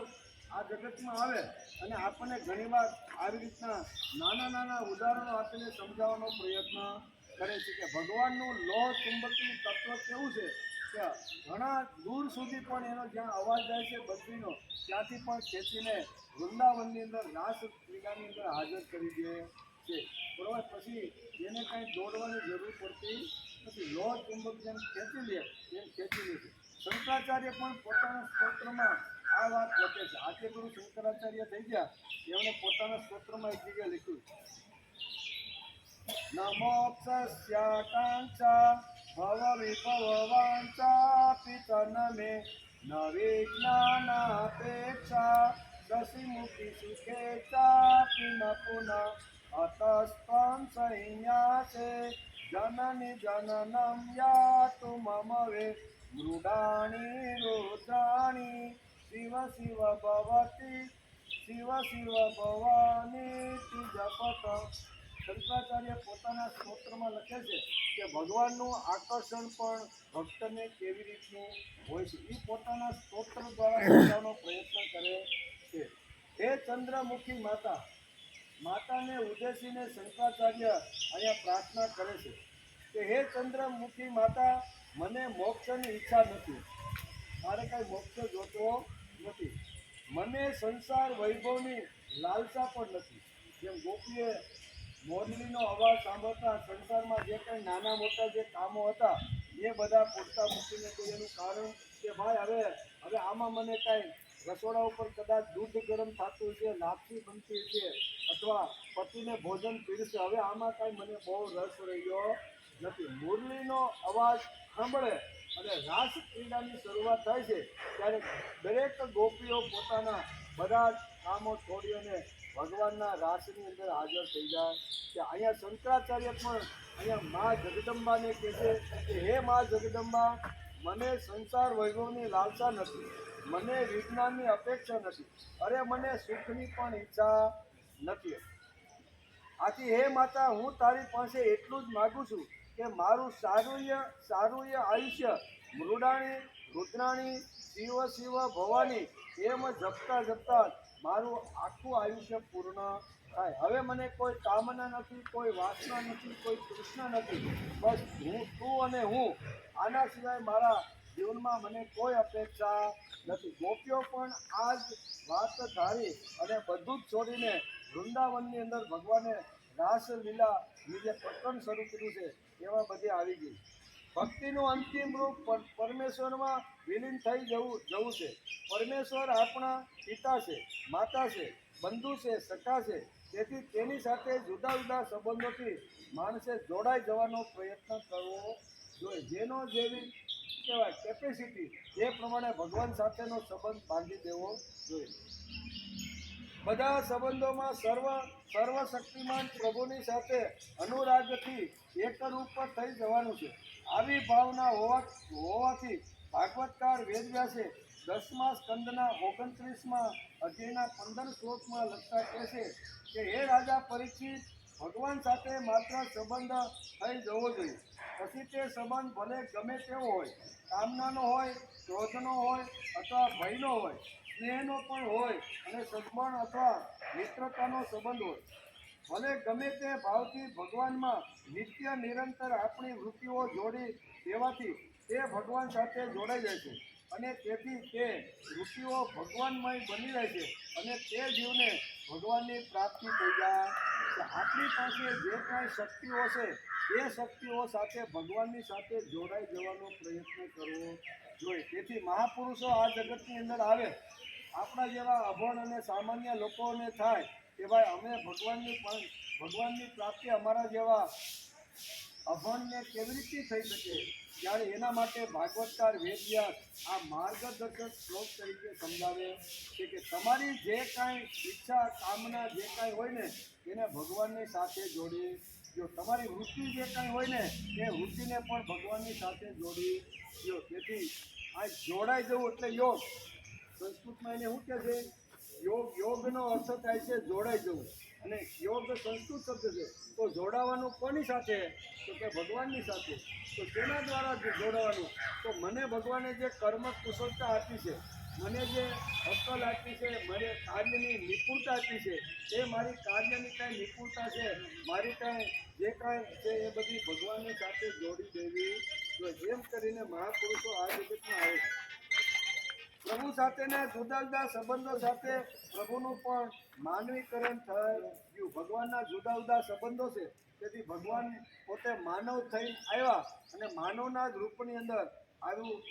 આ જગતમાં આવે અને આપણને ઘણીવાર આવી રીતના નાના નાના ઉદાહરણો આપીને સમજાવવાનો પ્રયત્ન કરે છે કે ભગવાનનું લોહ ચુંબકીય તત્વ કેવું છે કે ઘણા દૂર સુધી પણ એનો જ્યાં અવાજ જાય છે બદ્રીનો, ત્યાંથી પણ ખેંચીને વૃંદાવનની અંદર રાસ લીલાની અંદર હાજર કરી દે છે. બરાબર, પછી એને કાંઈ દોડવાની જરૂર પડતી નથી, લોહ ચુંબક જેમ ખેંચી લે એમ ખેંચી લે છે. શંકરાચાર્ય પણ પોતાના સ્તોત્રમાં આ વાત લખે છે. આજે ગુરુ શંકરાચાર્ય થઈ ગયા, એમણે પોતાના સ્તોત્રમાં એક જગ્યાએ લખ્યું, નમોક્ષસ્યાકાંક્ષા ભવ વિભવાંચા પિતન મે ન વિજ્ઞાનાપેક્ષા દશિમુખી સુખે ચાપી ન પુનઃ અતસ્ત્વં સંન્યાસે જનની જનનમ યાતુ મમ વે મૃડાણી રુદ્રાણી શિવ શિવ ભવતી શિવ શિવ ભવાની જપત. શંકરાચાર્ય પોતાના સ્તોત્રમાં લખે છે કે ભગવાનનું આકર્ષણ પણ ભક્તને કેવી રીતનું હોય છે, એ પોતાના સ્તોત્ર દ્વારા સમજાવવાનો પ્રયત્ન કરે છે. હે ચંદ્રમુખી માતાને ઉદ્દેશીને શંકરાચાર્ય અહીંયા પ્રાર્થના કરે છે કે હે ચંદ્રમુખી માતા, મને મોક્ષની ઈચ્છા નથી, મારે કાંઈ મોક્ષ જોતો નથી, મને સંસાર વૈભવની લાલસા પણ નથી. જેમ ગોપીએ મોરલીનો અવાજ સાંભળતા સંસારમાં જે કંઈ નાના મોટા જે કામો હતા એ બધા પૂરતા મૂકીને તો એનું કારણ કે ભાઈ હવે આમાં મને કાંઈ રસોડા ઉપર કદાચ દૂધ ગરમ થતું છે, લાપસી બનતી છે અથવા પતિને ભોજન પીરશે, હવે આમાં કાંઈ મને બહુ રસ રહ્યો નથી. મુરલીનો અવાજ સાંભળે અને રાસ ક્રીડાની શરૂઆત થાય છે ત્યારે દરેક ગોપીઓ પોતાના બધા જ કામો છોડી અને ભગવાનના રાસની અંદર હાજર થઈ જાય કે અહીંયા શંકરાચાર્ય પણ અહીંયા મા જગદંબાને કહે છે કે હે મા જગદંબા, મને સંસાર વૈભવની લાલસા નથી, મને વિજ્ઞાનની અપેક્ષા નથી, અરે મને સુખની પણ ઈચ્છા નથી. આથી હે માતા, હું તારી પાસે એટલું જ માગું છું કે મારું સારું આયુષ્ય મૃડાણી રુદ્રાણી શિવ શિવ ભવાની એમ જપતા મારું આખું આયુષ્ય પૂર્ણ થાય. હવે મને કોઈ કામના નથી, કોઈ વાસના નથી, કોઈ તૃષ્ણા નથી, બસ તું અને હું, આના સિવાય મારા જીવનમાં મને કોઈ અપેક્ષા નથી. ગોપીઓ પણ આ જ વાત ધારી અને બધું જ છોડીને વૃંદાવનની અંદર ભગવાને રાસલીલાની જે પ્રકરણ શરૂ કર્યું છે એમાં બધે આવી ગઈ. ભક્તિનું અંતિમ રૂપ પરમેશ્વરમાં વિલીન થઈ જવું છે. પરમેશ્વર આપણા પિતા છે, માતા છે, બંધુ છે, સખા છે. તેથી તેની સાથે જુદા જુદા સંબંધોથી માણસે જોડાઈ જવાનો પ્રયત્ન કરવો જોઈએ. જેનો જેવી કહેવાય કેપેસિટી એ પ્રમાણે ભગવાન સાથેનો સંબંધ બાંધી દેવો જોઈએ. બધા સંબંધોમાં સર્વશક્તિમાન પ્રભુની સાથે અનુરાગથી એકરૂપ થઈ જવાનું છે. આવી ભાવના હોવાથી ભાગવતકાર વેદવ્યાસે 10મા સ્કંદના 29મા અધ્યાયના 15 શ્લોકમાં લખતા કહે છે કે હે રાજા પરીક્ષિત, ભગવાન સાથે માત્ર સંબંધ થઈ જવો જોઈએ. પછી તે સંબંધ ભલે ગમે તેવો હોય, કામનાનો હોય, ક્રોધનો હોય અથવા ભયનો હોય, સ્નેહનો પણ હોય અને સદગુણ અથવા મિત્રતાનો સંબંધ હોય, ભલે ગમે તે ભાવથી ભગવાનમાં નિત્ય નિરંતર આપણી વૃત્તિઓ જોડી દેવાથી તે ભગવાન સાથે જોડાઈ જાય છે અને તેથી તે વૃત્તિઓ ભગવાનમય બની રહે છે અને તે જીવને ભગવાનની પ્રાપ્તિ થઈ જાય છે. આપણી પાસે જે કાંઈ શક્તિઓ છે એ શક્તિઓ સાથે ભગવાનની સાથે જોડાઈ જવાનો પ્રયત્ન કરવો જોઈએ. તેથી મહાપુરુષો આ જગતની અંદર આવે, આપણા જેવા અભણ અને સામાન્ય લોકોને થાય કે ભાઈ અમે ભગવાનની પ્રાપ્તિ અમારા જેવા અભણને કેવી રીતે થઈ શકે? ત્યારે એના માટે ભાગવતકાર વેદવ્યાસ આ માર્ગદર્શક શ્લોક તરીકે સમજાવે છે કે તમારી જે કાંઈ ઈચ્છા કામના જે કાંઈ હોય ને એને ભગવાનની સાથે જોડી જો તમારી વૃત્તિ જે કાંઈ હોય ને એ વૃત્તિને પણ ભગવાનની સાથે જોડી દો. તેથી આ જોડાઈ જવું એટલે યોગ. સંસ્કૃતમાં એને શું કહે છે? યોગનો અર્થ થાય છે જોડાઈ જવું, અને યોગ સંસ્કૃત શબ્દ છે. તો જોડાવાનું કોની સાથે? તો કે ભગવાનની સાથે. તો તેના દ્વારા જોડાવાનું. તો મને ભગવાને જે કર્મ કુશળતા આપી છે, મને જે અક્કલ આપી છે, મને કાર્યની નિપુણતા આપી છે, એ મારી કાર્યની કાંઈ નિપુણતા છે, મારી કાંઈ જે કાંઈ છે એ બધી ભગવાનની સાથે જોડી દેવી. તો જેમ કરીને મહાપુરુષો આ જગતમાં આવે છે, પ્રભુ સાથેના જુદા જુદા સંબંધો સાથે પ્રભુનું પણ માનવીકરણ થયું. ભગવાનના જુદા જુદા સંબંધો છે, તેથી ભગવાન પોતે માનવ થઈને આવ્યા અને માનવના જ રૂપની અંદર આવ્યું.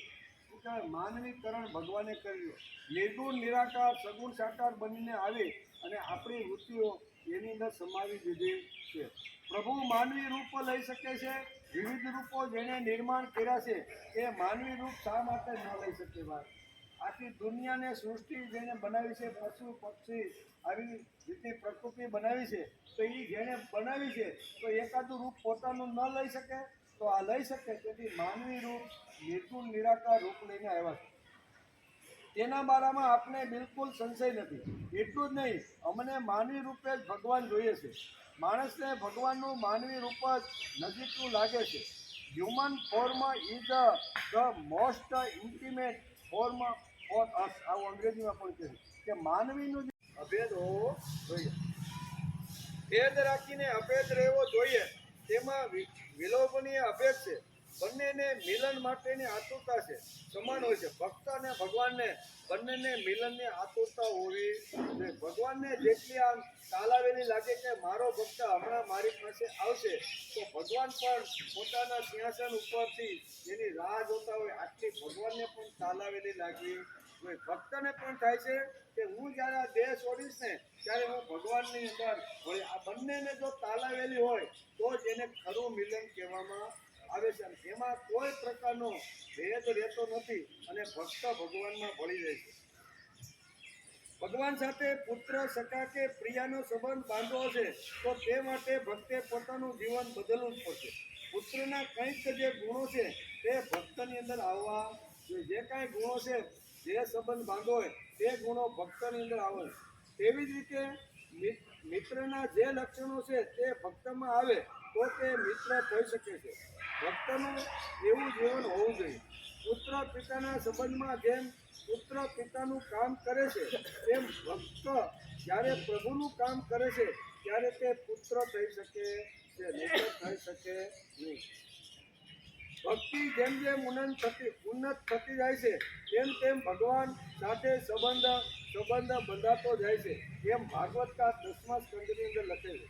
શું કહેવાય? માનવીકરણ ભગવાને કર્યું. નિર્ગુણ નિરાકાર સગુણ સાકાર બનીને આવી અને આપણી વૃત્તિઓ એની અંદર સમાવી દીધી છે. પ્રભુ માનવી રૂપ લઈ શકે છે. વિવિધ રૂપો જેને નિર્માણ કર્યા છે એ માનવી રૂપ શા માટે ન લઈ શકે? વાત આખી દુનિયાને સૃષ્ટિ જેને બનાવી છે, પશુ પક્ષી આવી રીતે પ્રકૃતિ બનાવી છે, તો એ જેને બનાવી છે તો એકાદું રૂપ પોતાનું ન લઈ શકે? તો આ લઈ શકે. તેથી માનવી રૂપ નિર્ગુણ નિરાકાર રૂપ લઈને આવ્યા છે. તેના બારામાં આપણે બિલકુલ સંશય નથી. એટલું જ નહીં, અમને માનવી રૂપે જ ભગવાન જોઈએ છે. માણસને ભગવાનનું માનવી રૂપ જ નજીકનું લાગે છે. Human form is the most intimate form for us. આવું અંગ્રેજીમાં પણ કહે છે કે માનવીનું અભેદ હોવો જોઈએ, ભેદ રાખીને અભેદ રહેવો જોઈએ. તેમાં વિલોભનીય અભેદ છે. બંનેને મિલન માટેની આતુરતા છે, સમાન હોય છે. ભક્ત અને ભગવાનને બંનેને મિલનની આતુરતા હોવી જોઈએ. ભગવાનને જેટલી આમ તાલાવેલી લાગે કે મારો ભક્ત હમણાં મારી પાસે આવશે, તો ભગવાન પણ પોતાના સિંહાસન ઉપરથી એની રાહ જોતા હોય, આટલી ભગવાનને પણ તાલાવેલી લાગવી જોઈએ. ભક્તને પણ થાય છે કે હું જ્યારે આ દેહ છોડીશ ને ત્યારે હું ભગવાનની અંદર હોય. આ બંનેને જો તાલાવેલી હોય તો જ એને ખરું મિલન કહેવામાં આવે છે. એમાં કોઈ પ્રકારનો ભેદ રહેતો નથી અને ભક્ત ભગવાનમાં ભળી રહે છે. ભગવાન સાથે પુત્ર સખા કે પ્રિયાનો સંબંધ બાંધવો છે તો તે માટે ભક્તે પોતાનું જીવન બદલવું જ પડશે. પુત્રના કંઈક જે ગુણો છે તે ભક્તની અંદર આવવા જોઈએ. જે કાંઈ ગુણો છે, જે સંબંધ બાંધવો હોય તે ગુણો ભક્તની અંદર આવે. તેવી જ રીતે મિત્રના જે લક્ષણો છે તે ભક્તમાં આવે તો તે મિત્ર થઈ શકે છે. ભક્તનું એવું જીવન હોવું જોઈએ. પુત્ર પિતાના સંબંધમાં જેમ પુત્ર પિતાનું કામ કરે છે, તેમ ભક્ત જ્યારે પ્રભુનું કામ કરે છે ત્યારે તે પુત્ર થઈ શકે છે, મિત્ર થઈ શકે નહીં. ભક્તિ જેમ જેમ ઉન્નત થતી જાય છે તેમ તેમ ભગવાન સાથે સંબંધ બંધાતો જાય છે. એમ ભાગવતકાર 10મા સ્કંદની અંદર લખે છે.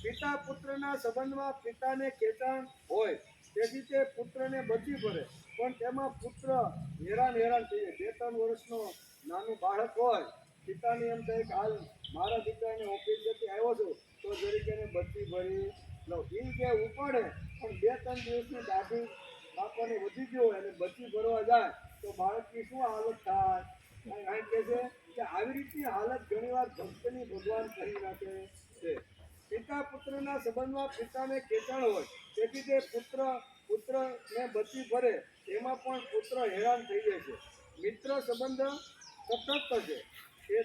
પિતા પુત્રના સંબંધમાં પિતાને ખેંચાણ હોય, તેથી તે પુત્રને બચી પડે, પણ તેમાં પુત્ર હેરાન થઈ જાય. 2-3 વર્ષનો નાનું બાળક હોય, પિતાને એમ થાય કે હાલ મારા દીકરાને ઓફિસ જતી આવ્યો છું તો જરીક એને બચી ભરી લઉં. એ જે ઉપાડે પણ 2-3 દિવસની દાઢી બાપાને વધી ગયો હોય અને બચી ભરવા જાય તો બાળકની શું હાલત થાય? કારણ કહે છે કે આવી રીતની હાલત ઘણીવાર ભક્તની ભગવાન કરી રાખે છે. પિતા પુત્રના સંબંધમાં પિતાને ખેંચાણ હોય, તેથી તે પુત્રને બચી ભરે, તેમાં પણ પુત્ર હેરાન થઈ જાય છે. મિત્ર સંબંધ સતત છે,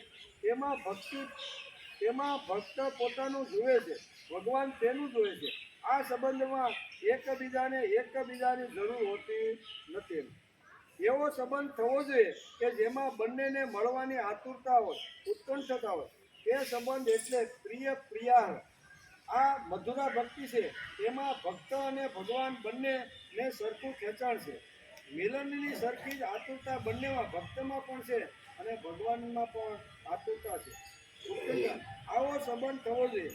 તેમાં ભક્ત પોતાનું જુએ છે, ભગવાન તેનું જુએ છે. આ સંબંધમાં એકબીજાની જરૂર હોતી નથી. એવો સંબંધ થવો જોઈએ કે જેમાં બંનેને મળવાની આતુરતા હોય, ઉત્કંઠતા હોય. તે સંબંધ એટલે પ્રિયા. આ મધુરા ભક્તિ છે. એમાં ભક્ત અને ભગવાન બંનેને સરખું ખેંચાણ છે. મિલનની સરખી જ આતુરતા બંનેમાં, ભક્તમાં પણ છે અને ભગવાનમાં પણ આતુરતા છે. આવો સંબંધ થવો જોઈએ.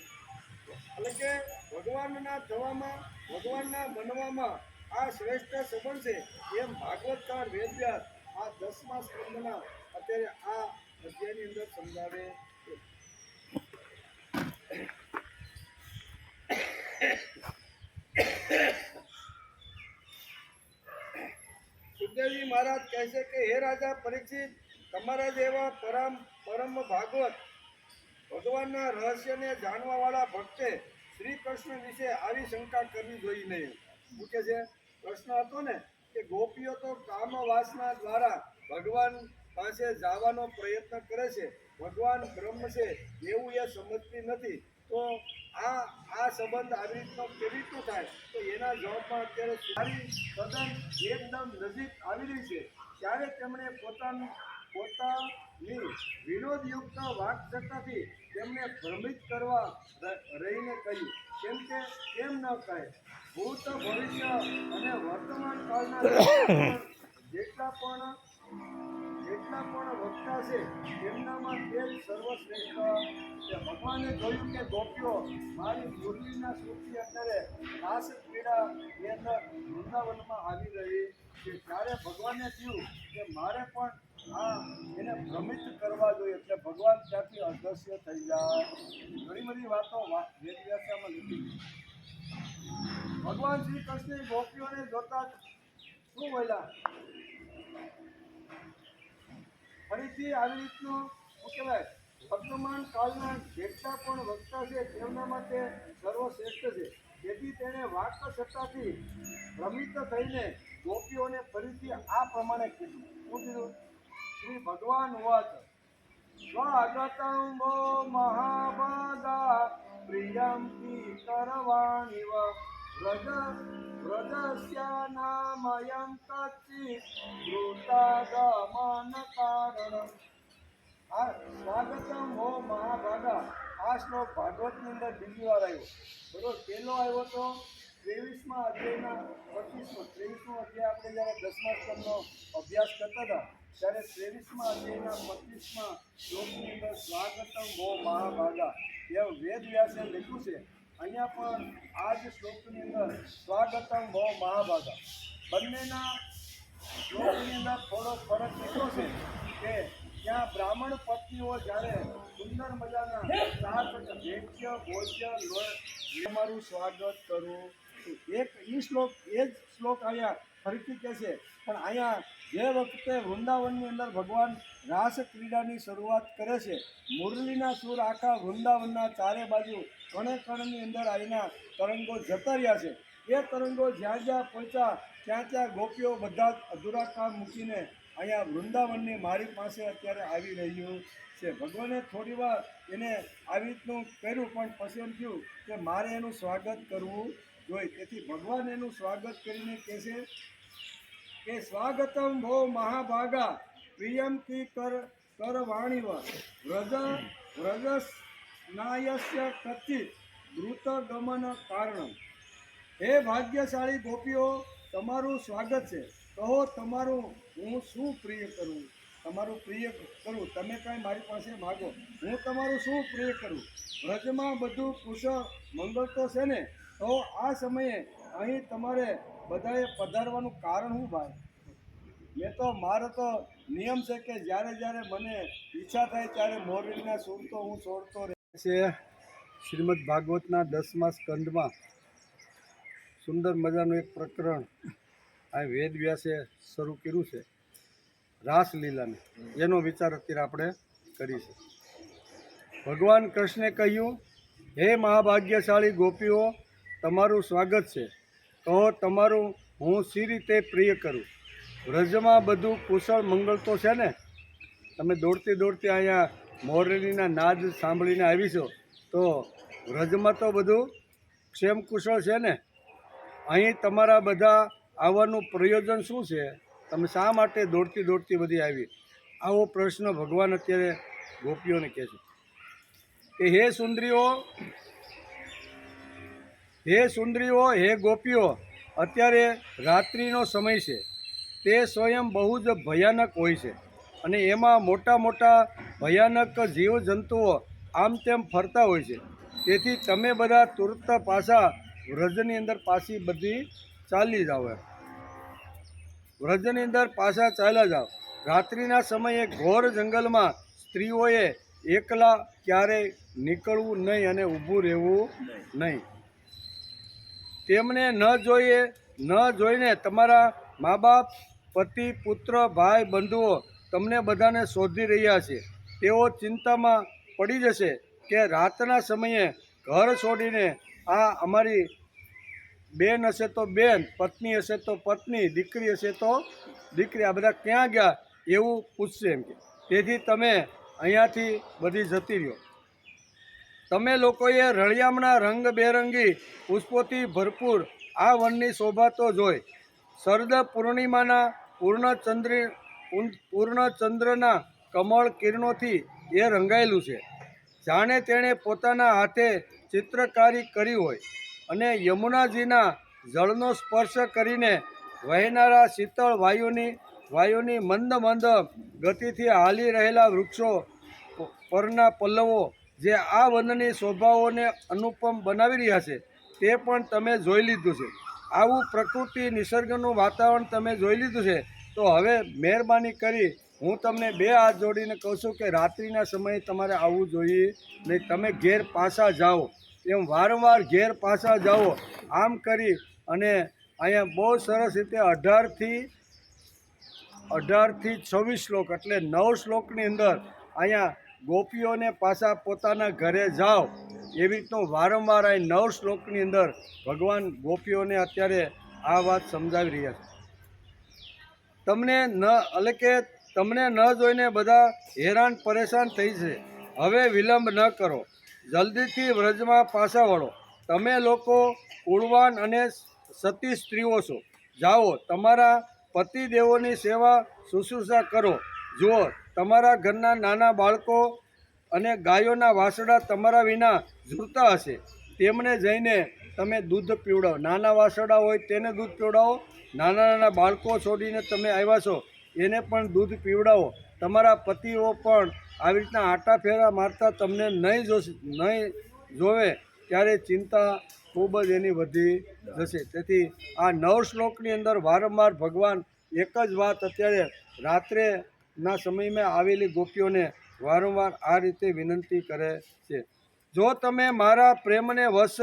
એટલે કે ભગવાનના બનવામાં આ શ્રેષ્ઠ સંબંધ છે. એમ ભાગવતકાર વેદવ્યાસ આ 10મા સ્કંદના અત્યારે આ અધ્યાયની અંદર સમજાવે છે. સુખદેવજી મહારાજ કહે છે કે હે રાજા પરીક્ષિત, તમારા જેવા પરમ ભાગવત ભગવાનના રહસ્યને જાણવાવાળા ભક્તે શ્રી કૃષ્ણ વિશે આવી શંકા કરવી જોઈએ નહીં. શું કે છે? પ્રશ્ન હતો ને કે ગોપીઓ તો કામ વાસના દ્વારા ભગવાન પાસે જવાનો પ્રયત્ન કરે છે, ભગવાન બ્રહ્મ છે એવું એ સમજતી નથી. તો આ સંબંધ આવી રીતનો કેવી રીતનો થાય? તો એના જવાબમાં અત્યારે સારી સદન એકદમ નજીક આવી રહી છે ત્યારે તેમણે પોતાની વિનોદયુક્ત વાકચક્રથી તેમને ભ્રમિત કરવા રહીને કહ્યું. કેમ કે કેમ ન કહે? ભૂત ભવિષ્ય અને વર્તમાન કાળના જેટલા પણ વક્તા છે તેમનામાં તે જ સર્વશ્રેષ્ઠ છે. ભગવાને કહ્યું કે ગોપીઓ મારી મુરલીના સુરથી અત્યારે રાસ ક્રીડા એ અંદર વૃંદાવનમાં આવી રહી છે. ત્યારે ભગવાને થયું કે મારે પણ એને ભ્રમિત કરવા જોઈએ, એટલે ભગવાન ત્યાંથી અદૃશ્ય થઈ જાય. ઘણી બધી વાતો વેદવ્યાસમાં લીધી. ભગવાન શ્રી કૃષ્ણ ગોપીઓને જોતા શું બોલ્યા? ફરીથી આવી રીતનું શું કહેવાય, વર્તમાન કાળના જેટલા પણ વક્તા છે તેમના માટે સર્વશ્રેષ્ઠ છે. તેથી તેણે વાક સત્તાથી ભ્રમિત થઈને ગોપીઓને ફરીથી આ પ્રમાણે કીધું. શું કીધું? શ્રી ભગવાન વાત સ્વાગતમ વો મહાભાગા પ્રિયમ કી કરવાણીવ વ્રજસ્યાનામયં કચ્ચિત દ્રુતાગમન કારણમ. આ સ્વાગતમ હો મહાભાગા, આ શ્લોક ભાગવતની અંદર બીજી વાર આવ્યો. બરોબર, પહેલો આવ્યો તો 23મા અધ્યાયના 25મો અધ્યાય આપણે જ્યારે 10મા સ્કંદનો અભ્યાસ કરતા હતા ત્યારે 23મા અધ્યાયના 25મા શ્લોકની અંદર સ્વાગતમ હો મહાભાગા એવું વેદ વ્યાસે લખ્યું છે. અહીંયા પણ આ જ શ્લોકની અંદર સ્વાગતમ હો મહાભાગા. બંનેના શ્લોકની અંદર થોડો ફરક એટલો છે કે ત્યાં બ્રાહ્મણ પત્નીઓ જ્યારે સુંદર મજાના ભેટ્ય ભોજ્ય તમારું સ્વાગત કરું. એ જ શ્લોક અહીંયા ફરીથી કહે છે. પણ અહીંયા જે વખતે વૃંદાવનની અંદર ભગવાન રાસ ક્રીડાની શરૂઆત કરે છે, મુરલીના સૂર આખા વૃંદાવનના ચારે બાજુ કણે કણની અંદર અહીંના તરંગો જતા રહ્યા છે. એ તરંગો જ્યાં જ્યાં પહોંચ્યા ત્યાં ગોપીઓ બધા જ અધૂરા કામ મૂકીને અહીંયા વૃંદાવનની મારી પાસે અત્યારે આવી રહ્યું છે. ભગવાને થોડી વાર એને આવી રીતનું કર્યું, પણ પછી એમ થયું કે મારે એનું સ્વાગત કરવું જોઈએ. તેથી ભગવાન એનું સ્વાગત કરીને કહે છે કે સ્વાગતમ ભો મહાભાગા પ્રિયમ કી કરવાણીવ વ્રજસ્નાયસ્ય કચ્ચિત દ્રુત ગમન કારણમ. હે ભાગ્યશાળી ગોપીઓ, તમારું સ્વાગત છે. કહો તમારું હું શું પ્રિય કરું? તમારું પ્રિય કરું, તમે કાંઈ મારી પાસે માગો, હું તમારું શું પ્રિય કરું? વ્રજમાં બધું કુશળ મંગળ તો છે ને? તો આ સમયે અહીં તમારે બધાએ પધારવાનું કારણ શું ભાઈ? મારો તો નિયમ છે કે જ્યારે મને ઈચ્છા થાય ત્યારે મોરલીના સૂર તો હું છોડતો રહે છે. શ્રીમદ ભાગવતના 10મા સ્કંદમાં સુંદર મજાનું એક પ્રકરણ આ વેદ વ્યાસે શરૂ કર્યું છે, રાસલીલાને. એનો વિચાર અત્યારે આપણે કરીશું. ભગવાન કૃષ્ણે કહ્યું, હે મહાભાગ્યશાળી ગોપીઓ, તમારું સ્વાગત છે. કહો તમારું હું સી રીતે પ્રિય કરું? વ્રજમાં બધું કુશળ મંગળ તો છે ને? તમે દોડતી અહીંયા મોરલીના નાદ સાંભળીને આવી છો, તો વ્રજમાં તો બધું ક્ષેમ કુશળ છે ને? અહીં તમારા બધા આવવાનું પ્રયોજન શું છે? તમે શા માટે દોડતી બધી આવી? આવો પ્રશ્ન ભગવાન અત્યારે ગોપીઓને કહે છે કે હે સુંદરીઓ, હે ગોપીઓ, અત્યારે રાત્રિનો સમય છે. તે સ્વયં બહુ જ ભયાનક હોય છે અને એમાં મોટા ભયાનક જીવજંતુઓ આમ તેમ ફરતા હોય છે. તેથી તમે બધા તુરત પાછા વ્રજની અંદર બધી ચાલી જાઓ. વ્રજની અંદર પાછા ચાલ્યા જાઓ. રાત્રિના સમયે ઘોર જંગલમાં સ્ત્રીઓએ એકલા ક્યારેય નીકળવું નહીં અને ઊભું રહેવું નહીં. તેમને ન જોઈને તમારા મા બાપ પતિ, પુત્ર, ભાઈ, બંધુઓ તમને બધાને શોધી રહ્યા છે. તેઓ ચિંતામાં પડી જશે કે રાતના સમયે ઘર છોડીને આ અમારી બેન હશે તો બેન, પત્ની હશે તો પત્ની, દીકરી હશે તો દીકરી, આ બધા ક્યાં ગયા એવું પૂછશે એમ કે. તેથી તમે અહીંયાથી બધી જતી રહ્યો. તમે લોકોએ રળિયામણા રંગબેરંગી પુષ્પોથી ભરપૂર આ વનની શોભા તો જોઈ. શરદ પૂર્ણિમાના પૂર્ણચંદ્રના કમળ કિરણોથી એ રંગાયેલું છે. જાણે તેણે પોતાના હાથે ચિત્રકારી કરી હોય અને યમુનાજીના જળનો સ્પર્શ કરીને વહેનારા શીતળ વાયુની મંદ મંદ ગતિથી હાલી રહેલા વૃક્ષો પરના પલ્લવો જે આ વનની શોભાઓને અનુપમ બનાવી રહ્યા છે તે પણ તમે જોઈ લીધું છે. આવું પ્રકૃતિ નિસર્ગનું વાતાવરણ તમે જોઈ લીધું છે. તો હવે મહેરબાની કરી હું તમને બે હાથ જોડીને કહું છું કે રાત્રિના સમયે તમારે આવવું જોઈએ નહીં. તમે ઘેર પાછા જાઓ, એમ વારંવાર ઘેર પાછા જાઓ. આમ કરી અને અહીંયા બહુ સરસ રીતે 18થી 26 શ્લોક એટલે 9 શ્લોકની અંદર અહીંયા ગોપીઓને પાછા પોતાના ઘરે જાઓ એવી રીતનું વારંવાર અહીં 9 શ્લોકની અંદર ભગવાન ગોપીઓને અત્યારે આ વાત સમજાવી રહ્યા છે. તમને ન જોઈને બધા હેરાન પરેશાન થઈ છે. હવે વિલંબ ન કરો, જલ્દીથી વ્રજમાં પાછા વળો. તમે લોકો કુળવાન અને સતી સ્ત્રીઓ છો. જાઓ, તમારા પતિદેવોની સેવા શુશ્રૂષા કરો. જુઓ, તમારા ઘરના નાના બાળકો અને ગાયોના વાસડા તમારા વિના ઝૂરતા હશે. તેમને જઈને તમે દૂધ પીવડાવો. નાના વાસડા હોય તેને દૂધ પીવડાવો. નાના નાના બાળકો છોડીને તમે આવ્યા છો એને પણ દૂધ પીવડાવો. તમારા પતિઓ પણ આવી રીતના આટા ફેરા મારતા તમને નહીં જોવે ત્યારે ચિંતા ખૂબ જ એની વધી જશે. તેથી આ 9 શ્લોકની અંદર વારંવાર ભગવાન એક જ વાત અત્યારે રાત્રેના સમયમાં આવેલી ગોપીઓને વારંવાર આ રીતે વિનંતી કરે છે. જો તમે મારા પ્રેમને વશ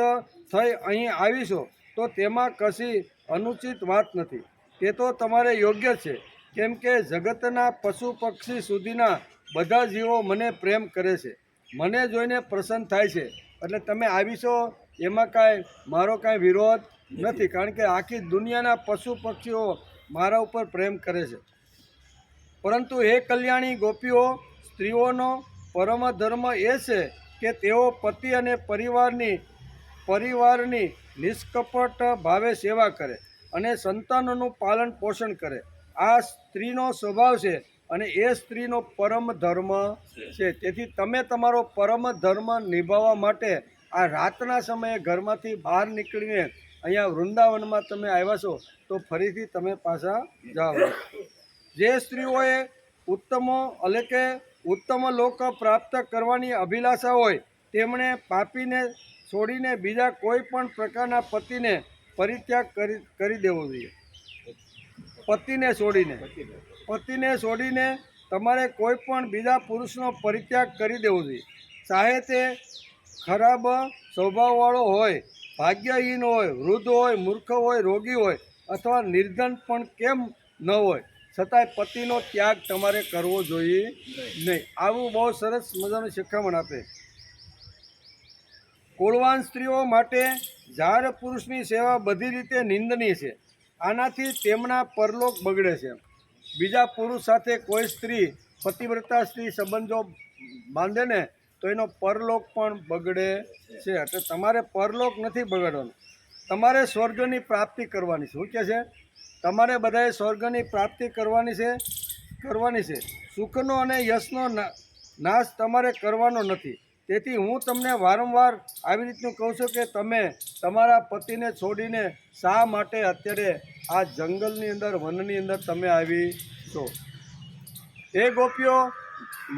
થઈ અહીં આવીશો તો તેમાં કશી અનુચિત વાત નથી. તે તો તમારે યોગ્ય છે, કેમ કે જગતના પશુ પક્ષી સુધીના બધા જીવો મને પ્રેમ કરે છે, મને જોઈને પ્રસન્ન થાય છે. એટલે તમે આવીશો એમાં કાંઈ મારો કાંઈ વિરોધ નથી, કારણ કે આખી દુનિયાના પશુ પક્ષીઓ મારા ઉપર પ્રેમ કરે છે. પરંતુ હે કલ્યાણી ગોપીઓ, સ્ત્રીઓનો પરમ ધર્મ એ છે કે તેઓ પતિ અને પરિવારની નિષ્કપટ ભાવે સેવા કરે અને સંતાનોનું પાલન પોષણ કરે. આ સ્ત્રીનો સ્વભાવ છે અને એ સ્ત્રીનો પરમ ધર્મ છે. તેથી તમે તમારો પરમ ધર્મ નિભાવવા માટે આ રાતના સમયે ઘરમાંથી બહાર નીકળીને અહીંયા વૃંદાવનમાં તમે આવ્યા છો તો ફરીથી તમે પાછા જાઓ. જે સ્ત્રીઓએ ઉત્તમ લોક પ્રાપ્ત કરવાની અભિલાષા હોય તેમણે પાપીને છોડીને બીજા કોઈ પણ પ્રકારના પતિને પરિત્યાગ કરી દેવો જોઈએ. પતિને છોડીને તમારે કોઈ પણ બીજા પુરુષનો પરિત્યાગ કરી દેવો જોઈએ. ચાહે તે ખરાબ સ્વભાવવાળો હોય, ભાગ્યહીન હોય, વૃદ્ધ હોય, મૂર્ખ હોય, રોગી હોય અથવા નિર્ધન પણ કેમ ન હોય, છતાંય પતિનો ત્યાગ તમારે કરવો જોઈએ નહીં. આવું બહુ સરસ મજાનું શિખામણ આપે. કુળવાન સ્ત્રીઓ માટે ઝાર પુરુષની સેવા બધી રીતે નિંદનીય છે. આનાથી તેમના પરલોક બગડે છે. બીજા પુરુષ સાથે કોઈ સ્ત્રી પતિવ્રતા સ્ત્રી સંબંધો બાંધે ને તો એનો પરલોક પણ બગડે છે. એટલે તમારે પરલોક નથી બગાડવાનો, તમારે સ્વર્ગની પ્રાપ્તિ કરવાની છે. શું કહે છે? તમારે બધાએ સ્વર્ગની પ્રાપ્તિ કરવાની છે. સુખનો અને યશનો નાશ તમારે કરવાનો નથી. તેથી હું તમને વારંવાર આવી રીતનું કહું છું કે તમે તમારા પતિને છોડીને શા માટે અત્યારે આ જંગલની અંદર, વનની અંદર તમે આવી છો. એ ગોપીઓ,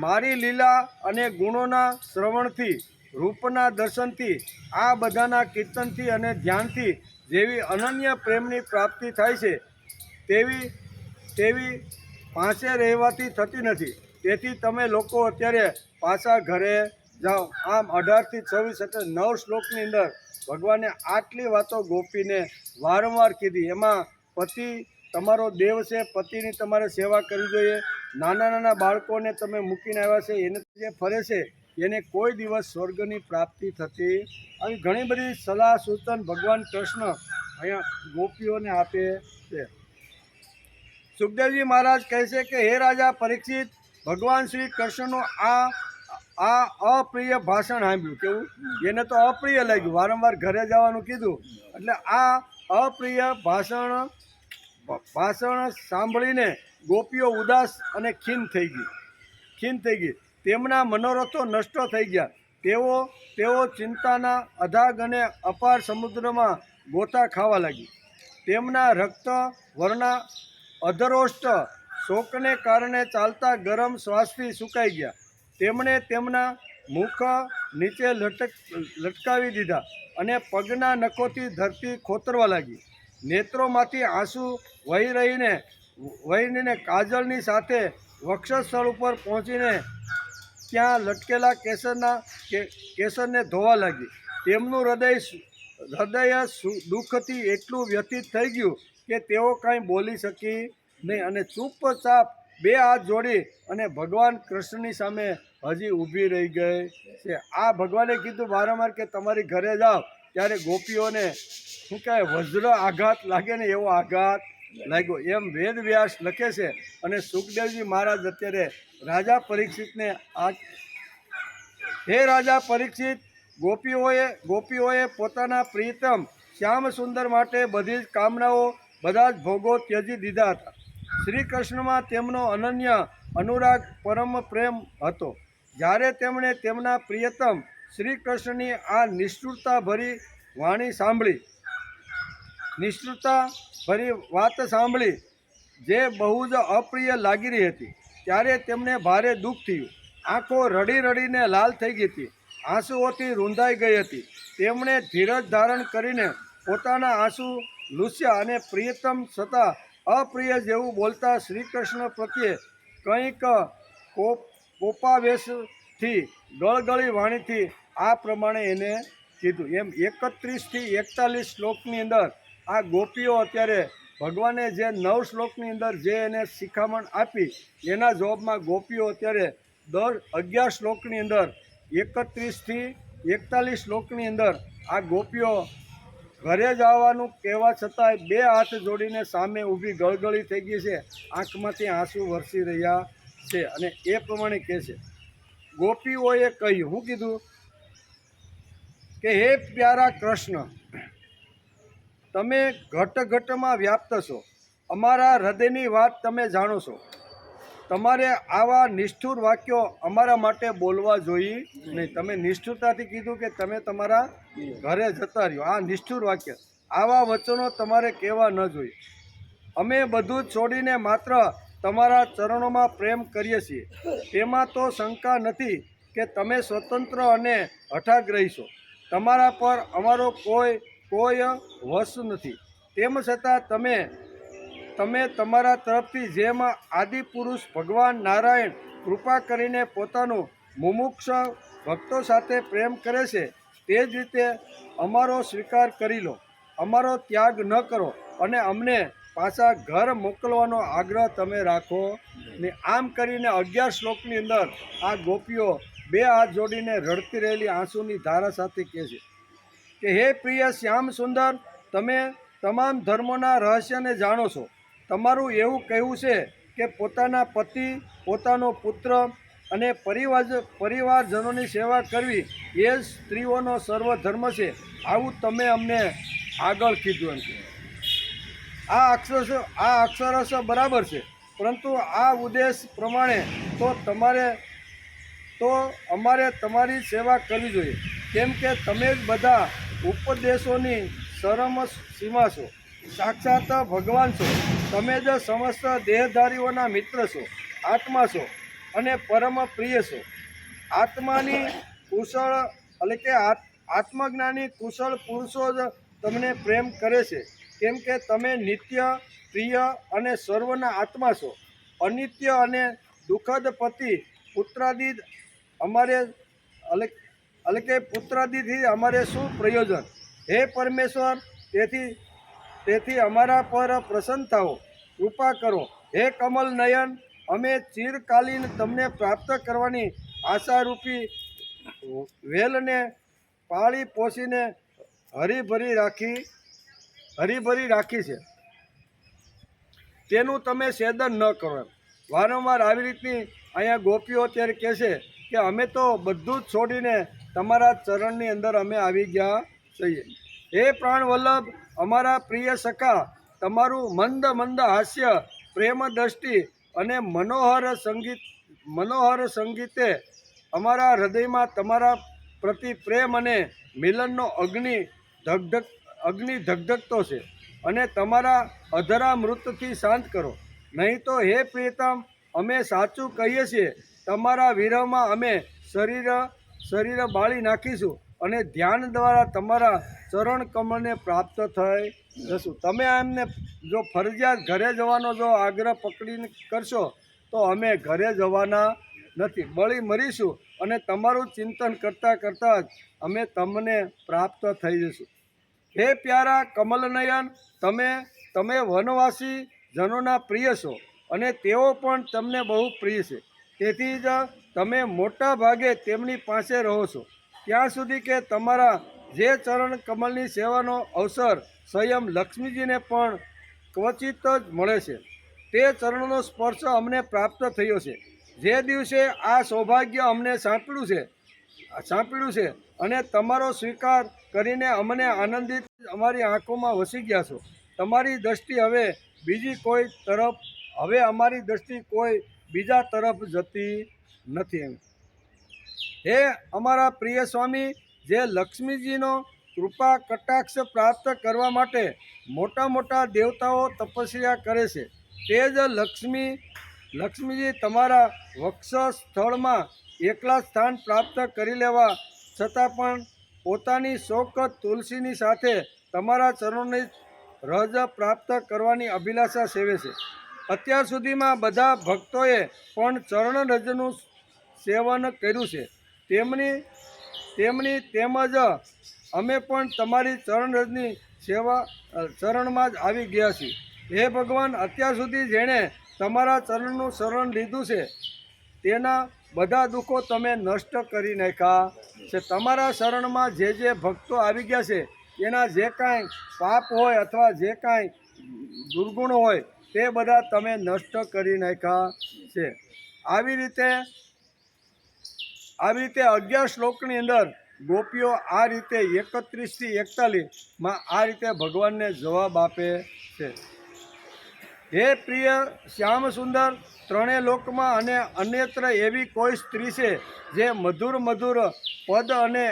મારી લીલા અને ગુણોના શ્રવણથી, રૂપના દર્શનથી, આ બધાના કીર્તનથી અને ધ્યાનથી જેવી અનન્ય પ્રેમની પ્રાપ્તિ થાય છે તેવી પાસે રહેવાથી થતી નથી. તેથી તમે લોકો અત્યારે પાછા ઘરે જાઓ. આમ 18થી 26 એટલે 9 શ્લોકની અંદર ભગવાને આટલી વાતો ગોપીને વારંવાર કીધી. એમાં પતિ તમારો દેવ છે, પતિની તમારે સેવા કરવી જોઈએ. નાના નાના બાળકોને તમે મૂકીને આવ્યા છે, એને જે ફરે છે એને કોઈ દિવસ સ્વર્ગની પ્રાપ્તિ થતી. આવી ઘણી બધી સલાહ સૂચન ભગવાન કૃષ્ણ અહીંયા ગોપીઓને આપે છે. સુખદેવજી મહારાજ કહે છે કે હે રાજા પરીક્ષિત, ભગવાન શ્રી કૃષ્ણનું આ અપ્રિય ભાષણ સાંભળ્યું. કેવું? એને તો અપ્રિય લાગ્યું, વારંવાર ઘરે જવાનું કીધું, એટલે આ અપ્રિય ભાષણ સાંભળીને ગોપીઓ ઉદાસ અને ખીન થઈ ગઈ. તેમના મનોરથો નષ્ટ થઈ ગયા. તેઓ ચિંતાના અધાગ અને અપાર સમુદ્રમાં ગોતા ખાવા લાગી. તેમના રક્ત વર્ણા અધરોષ્ટ શોકને કારણે ચાલતા ગરમ શ્વાસથી સુકાઈ ગયા. તેમણે તેમના મુખ નીચે લટકાવી દીધા અને પગના નખોથી ધરતી ખોતરવા લાગી. નેત્રોમાંથી આંસુ વહી રહીને કાજળની સાથે વક્ષસ્થળ ઉપર પહોંચીને ત્યાં લટકેલા કેસરને ધોવા લાગી. તેમનું હૃદય દુઃખથી એટલું વ્યથિત થઈ ગયું કે તેઓ કાંઈ બોલી શકી નહીં અને ચૂપચાપ બે હાથ જોડી અને ભગવાન કૃષ્ણની સામે હજી ઊભી રહી ગઈ છે. આ ભગવાને કીધું વારંવાર કે તમારી ઘરે જાઓ ત્યારે ગોપીઓને શું કહેવાય, વજ્ર આઘાત લાગે ને એવો આઘાત લાગ્યો. એમ વેદ વ્યાસ લખે છે. અને સુખદેવજી મહારાજ અત્યારે રાજા પરીક્ષિતને હે રાજા પરીક્ષિત, ગોપીઓએ પોતાના પ્રિયતમ શ્યામ સુંદર માટે બધી જ કામનાઓ, બધા જ ભોગો ત્યજી દીધા હતા. શ્રી કૃષ્ણમાં તેમનો અનન્ય અનુરાગ, પરમ પ્રેમ હતો. જ્યારે તેમણે તેમના પ્રિયતમ શ્રી કૃષ્ણની આ નિષ્ઠુરતાભરી વાત સાંભળી, જે બહુ જ અપ્રિય લાગી રહી હતી, ત્યારે તેમને ભારે દુઃખ થયું. આંખો રડીને લાલ થઈ ગઈ હતી, આંસુઓથી રૂંધાઈ ગઈ હતી. તેમણે ધીરજ ધારણ કરીને પોતાના આંસુ લૂછ્યા અને પ્રિયતમ છતાં અપ્રિય જેવું બોલતા શ્રી કૃષ્ણ પ્રત્યે કંઈક કોપાવેશથી ગળગળી વાણીથી આ પ્રમાણે એને કીધું. એમ 31 થી 41 શ્લોકની અંદર આ ગોપીઓ અત્યારે ભગવાને જે 9 શ્લોકની અંદર જે એને શિખામણ આપી એના જવાબમાં ગોપીઓ અત્યારે 11 શ્લોકની અંદર 31 થી 41 શ્લોકની અંદર આ ગોપીઓ ઘરે જવાનું કહેવા છતાંય બે હાથ જોડીને સામે ઊભી ગળગળી થઈ ગઈ છે, આંખમાંથી આંસુ વરસી રહ્યા છે. અને એ પ્રમાણે કહે છે, ગોપીઓએ કહ્યું, શું કીધું કે હે પ્યારા કૃષ્ણ, તમે ઘટમાં વ્યાપ્ત છો, અમારા હૃદયની વાત તમે જાણો છો. તમારે આવા નિષ્ઠુર વાક્યો અમારા માટે બોલવા જોઈએ નહીં. તમે નિષ્ઠુરતાથી કીધું કે તમે તમારા ઘરે જતા રહ્યો, આ નિષ્ઠુર વાક્ય. આવા વચનો તમારે કહેવા ન જોઈએ. અમે બધું જ છોડીને માત્ર તમારા ચરણોમાં પ્રેમ કરીએ છીએ. તેમાં તો શંકા નથી કે તમે સ્વતંત્ર અને હઠાગ્રહી છો. તમારા પર અમારો કોઈ વશ નથી. તેમ છતાં તમે તમારા તરફથી જેમ આદિપુરુષ ભગવાન નારાયણ કૃપા કરીને પોતાનું મુમુક્ષ ભક્તો સાથે પ્રેમ કરે છે, તે જ રીતે અમારો સ્વીકાર કરી લો. અમારો ત્યાગ ન કરો અને અમને પાછા ઘર મોકલવાનો આગ્રહ તમે રાખો ને. આમ કરીને 11 શ્લોકની અંદર આ ગોપીઓ બે હાથ જોડીને રડતી રહેલી આંસુની ધારા સાથે કહે છે કે હે પ્રિય શ્યામ સુંદર, તમે તમામ ધર્મોના રહસ્યને જાણો છો. તમારું એવું કહેવું છે કે પોતાના પતિ, પોતાનો પુત્ર અને પરિવારજનોની સેવા કરવી એ જ સ્ત્રીઓનો સર્વધર્મ છે. આવું તમે અમને આગળ કીધું એમ. આ અક્ષરશ બરાબર છે, પરંતુ આ ઉદ્દેશ પ્રમાણે તો અમારે તમારી સેવા કરવી જોઈએ, કેમ કે તમે જ બધા ઉપદેશોની ચરમ સીમા છો. સાક્ષાત ભગવાન છો. તમે જ સમસ્ત દેહધારીઓના મિત્ર છો, આત્મા છો અને પરમ પ્રિય છો. આત્મજ્ઞાની કુશળ પુરુષો જ તમને પ્રેમ કરે છે, કેમ કે તમે નિત્ય, પ્રિય અને સર્વના આત્મા છો. અનિત્ય અને દુઃખદ પતિ પુત્રાદિ પુત્રાદિથી અમારે શું પ્રયોજન? હે પરમેશ્વર, તેથી અમારા પર પ્રસન્ન થાઓ કૃપા કરો. હે કમલ નયન, અમે ચિરકાલીન તમને પ્રાપ્ત કરવાની આશારૂપી વેલને પાળી પોષીને હરીભરી રાખી છે, તેનું તમે છેદન ન કરો. વારંવાર આવી રીતની અહીંયા ગોપીઓ અત્યારે કહે છે કે અમે તો બધું જ છોડીને તમારા ચરણની અંદર અમે આવી ગયા છીએ. હે પ્રાણ વલ્લભ, અમારા પ્રિય સખા, તમારું મંદ મંદ હાસ્ય, પ્રેમ દ્રષ્ટિ અને મનોહર સંગીતે અમારા હૃદયમાં તમારા પ્રતિ પ્રેમ અને મિલનનો અગ્નિ ધગધગતો છે, અને તમારા અધરા મૃતથી શાંત કરો. નહીં તો હે પ્રિયતમ, અમે સાચું કહીએ છીએ, તમારા વિરહમાં અમે શરીર બાળી નાખીશું અને ધ્યાન દ્વારા તમારા ચરણ કમળને પ્રાપ્ત થઈ જશું. તમે એમને જો ફરજિયાત ઘરે જવાનો જો આગ્રહ પકડીને કરશો તો અમે ઘરે જવાના નથી, બળી મરીશું અને તમારું ચિંતન કરતાં કરતાં જ અમે તમને પ્રાપ્ત થઈ જશું. હે પ્યારા કમલનયન, તમે વનવાસી જનોના પ્રિય છો અને તેઓ પણ તમને બહુ પ્રિય છે. તેથી જ તમે મોટા ભાગે તેમની પાસે રહો છો, ત્યાં સુધી કે તમારા જે ચરણ કમલની સેવાનો અવસર સ્વયં લક્ષ્મીજીને પણ ક્વચિત જ મળે છે. તે ચરણનો સ્પર્શ અમને પ્રાપ્ત થયો છે. જે દિવસે આ સૌભાગ્ય અમને સાંપડ્યું છે અને તમારો સ્વીકાર કરીને અમને આનંદિત અમારી આંખોમાં વસી ગયા છો. અમારી દ્રષ્ટિ કોઈ બીજા તરફ જતી નથી. હે અમારા પ્રિય સ્વામી, જે લક્ષ્મીજીનો કૃપા કટાક્ષ પ્રાપ્ત કરવા માટે મોટા મોટા દેવતાઓ તપસ્યા કરે છે, તે જ લક્ષ્મીજી તમારા વક્ષસ્થળમાં એકલા સ્થાન પ્રાપ્ત કરી લેવા છતાં પણ પોતાની શોકત તુલસીની સાથે તમારા ચરણોની રજ પ્રાપ્ત કરવાની અભિલાષા સેવે છે. અત્યાર સુધીમાં બધા ભક્તોએ પણ ચરણ રજનું સેવન કર્યું છે, તેમજ અમે પણ તમારી ચરણ રજની ચરણમાં જ આવી ગયા છીએ. હે ભગવાન, અત્યાર સુધી જેણે તમારા ચરણનું શરણ લીધું છે તેના બધા દુઃખો તમે નષ્ટ કરી નાખ્યા છે. તમારા શરણમાં જે ભક્તો આવી ગયા છે એના જે કાંઈ પાપ હોય અથવા જે કાંઈ દુર્ગુણ હોય તે બધા તમે નષ્ટ કરી નાખ્યા છે. આવી રીતે 11 શ્લોકની અંદર ગોપીઓ આ રીતે 31 થી 41 આ રીતે ભગવાનને જવાબ આપે છે. હે પ્રિય શ્યામ સુંદર, ત્રણેય લોકમાં અને અન્યત્ર એવી કોઈ સ્ત્રી છે જે મધુર પદ અને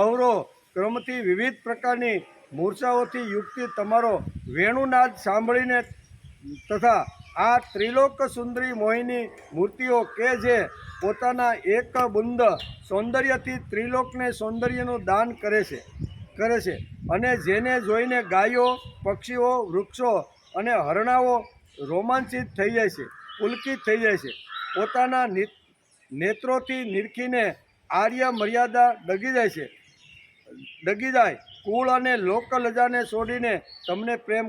અવરોહ ક્રમથી વિવિધ પ્રકારની મૂર્છાઓથી યુક્ત તમારો વેણુનાદ સાંભળીને તથા આ ત્રિલોક સુંદરી મોહિની મૂર્તિઓ કે જે પોતાના એક બુંદ સૌંદર્યથી ત્રિલોકને સૌંદર્યનું દાન કરે છે અને જેને જોઈને ગાયો, પક્ષીઓ, વૃક્ષો અને હરણાઓ રોમાંચિત થઈ જાય છે, પુલકિત થઈ જાય છે. પોતાના નેત્રોથી નિરખીને આર્ય મર્યાદા ડગી જાય, કુળ અને લોકલજાને છોડીને તમને પ્રેમ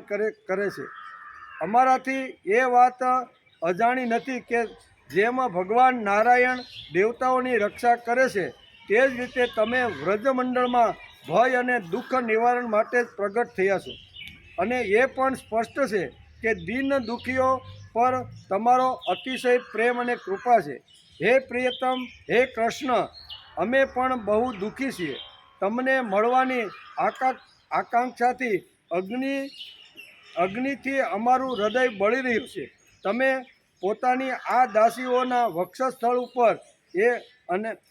કરે છે. અમારાથી એ વાત અજાણી નથી કે જેમ ભગવાન નારાયણ દેવતાઓની રક્ષા કરે છે તે જ રીતે તમે વ્રજમંડળમાં ભય અને દુઃખ નિવારણ માટે જ પ્રગટ થયા છો. અને એ પણ સ્પષ્ટ છે કે દીન દુઃખીઓ પર તમારો અતિશય પ્રેમ અને કૃપા છે. હે પ્રિયતમ, હે કૃષ્ણ, અમે પણ બહુ દુઃખી છીએ. તમને મળવાની આકાંક્ષાથી અગ્નિથી અમારું હૃદય બળી રહ્યું છે. તમે પોતાની આ દાસીઓના વક્ષસ્થળ ઉપર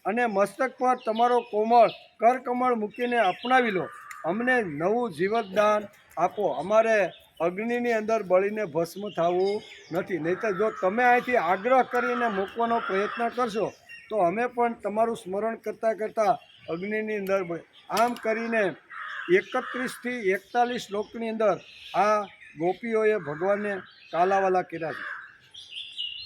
અને મસ્તક પર તમારો કોમળ કરકમળ મૂકીને અપનાવી લો. અમને નવું જીવતદાન આપો. અમારે અગ્નિની અંદર બળીને ભસ્મ થવું નથી. નહીંતર જો તમે અહીંથી આગ્રહ કરીને મૂકવાનો પ્રયત્ન કરશો તો અમે પણ તમારું સ્મરણ કરતાં અગ્નિની અંદર આમ કરીને 31 થી 41 શ્લોકની અંદર આ ગોપીઓએ ભગવાનને કાલાવાલા કર્યા છે.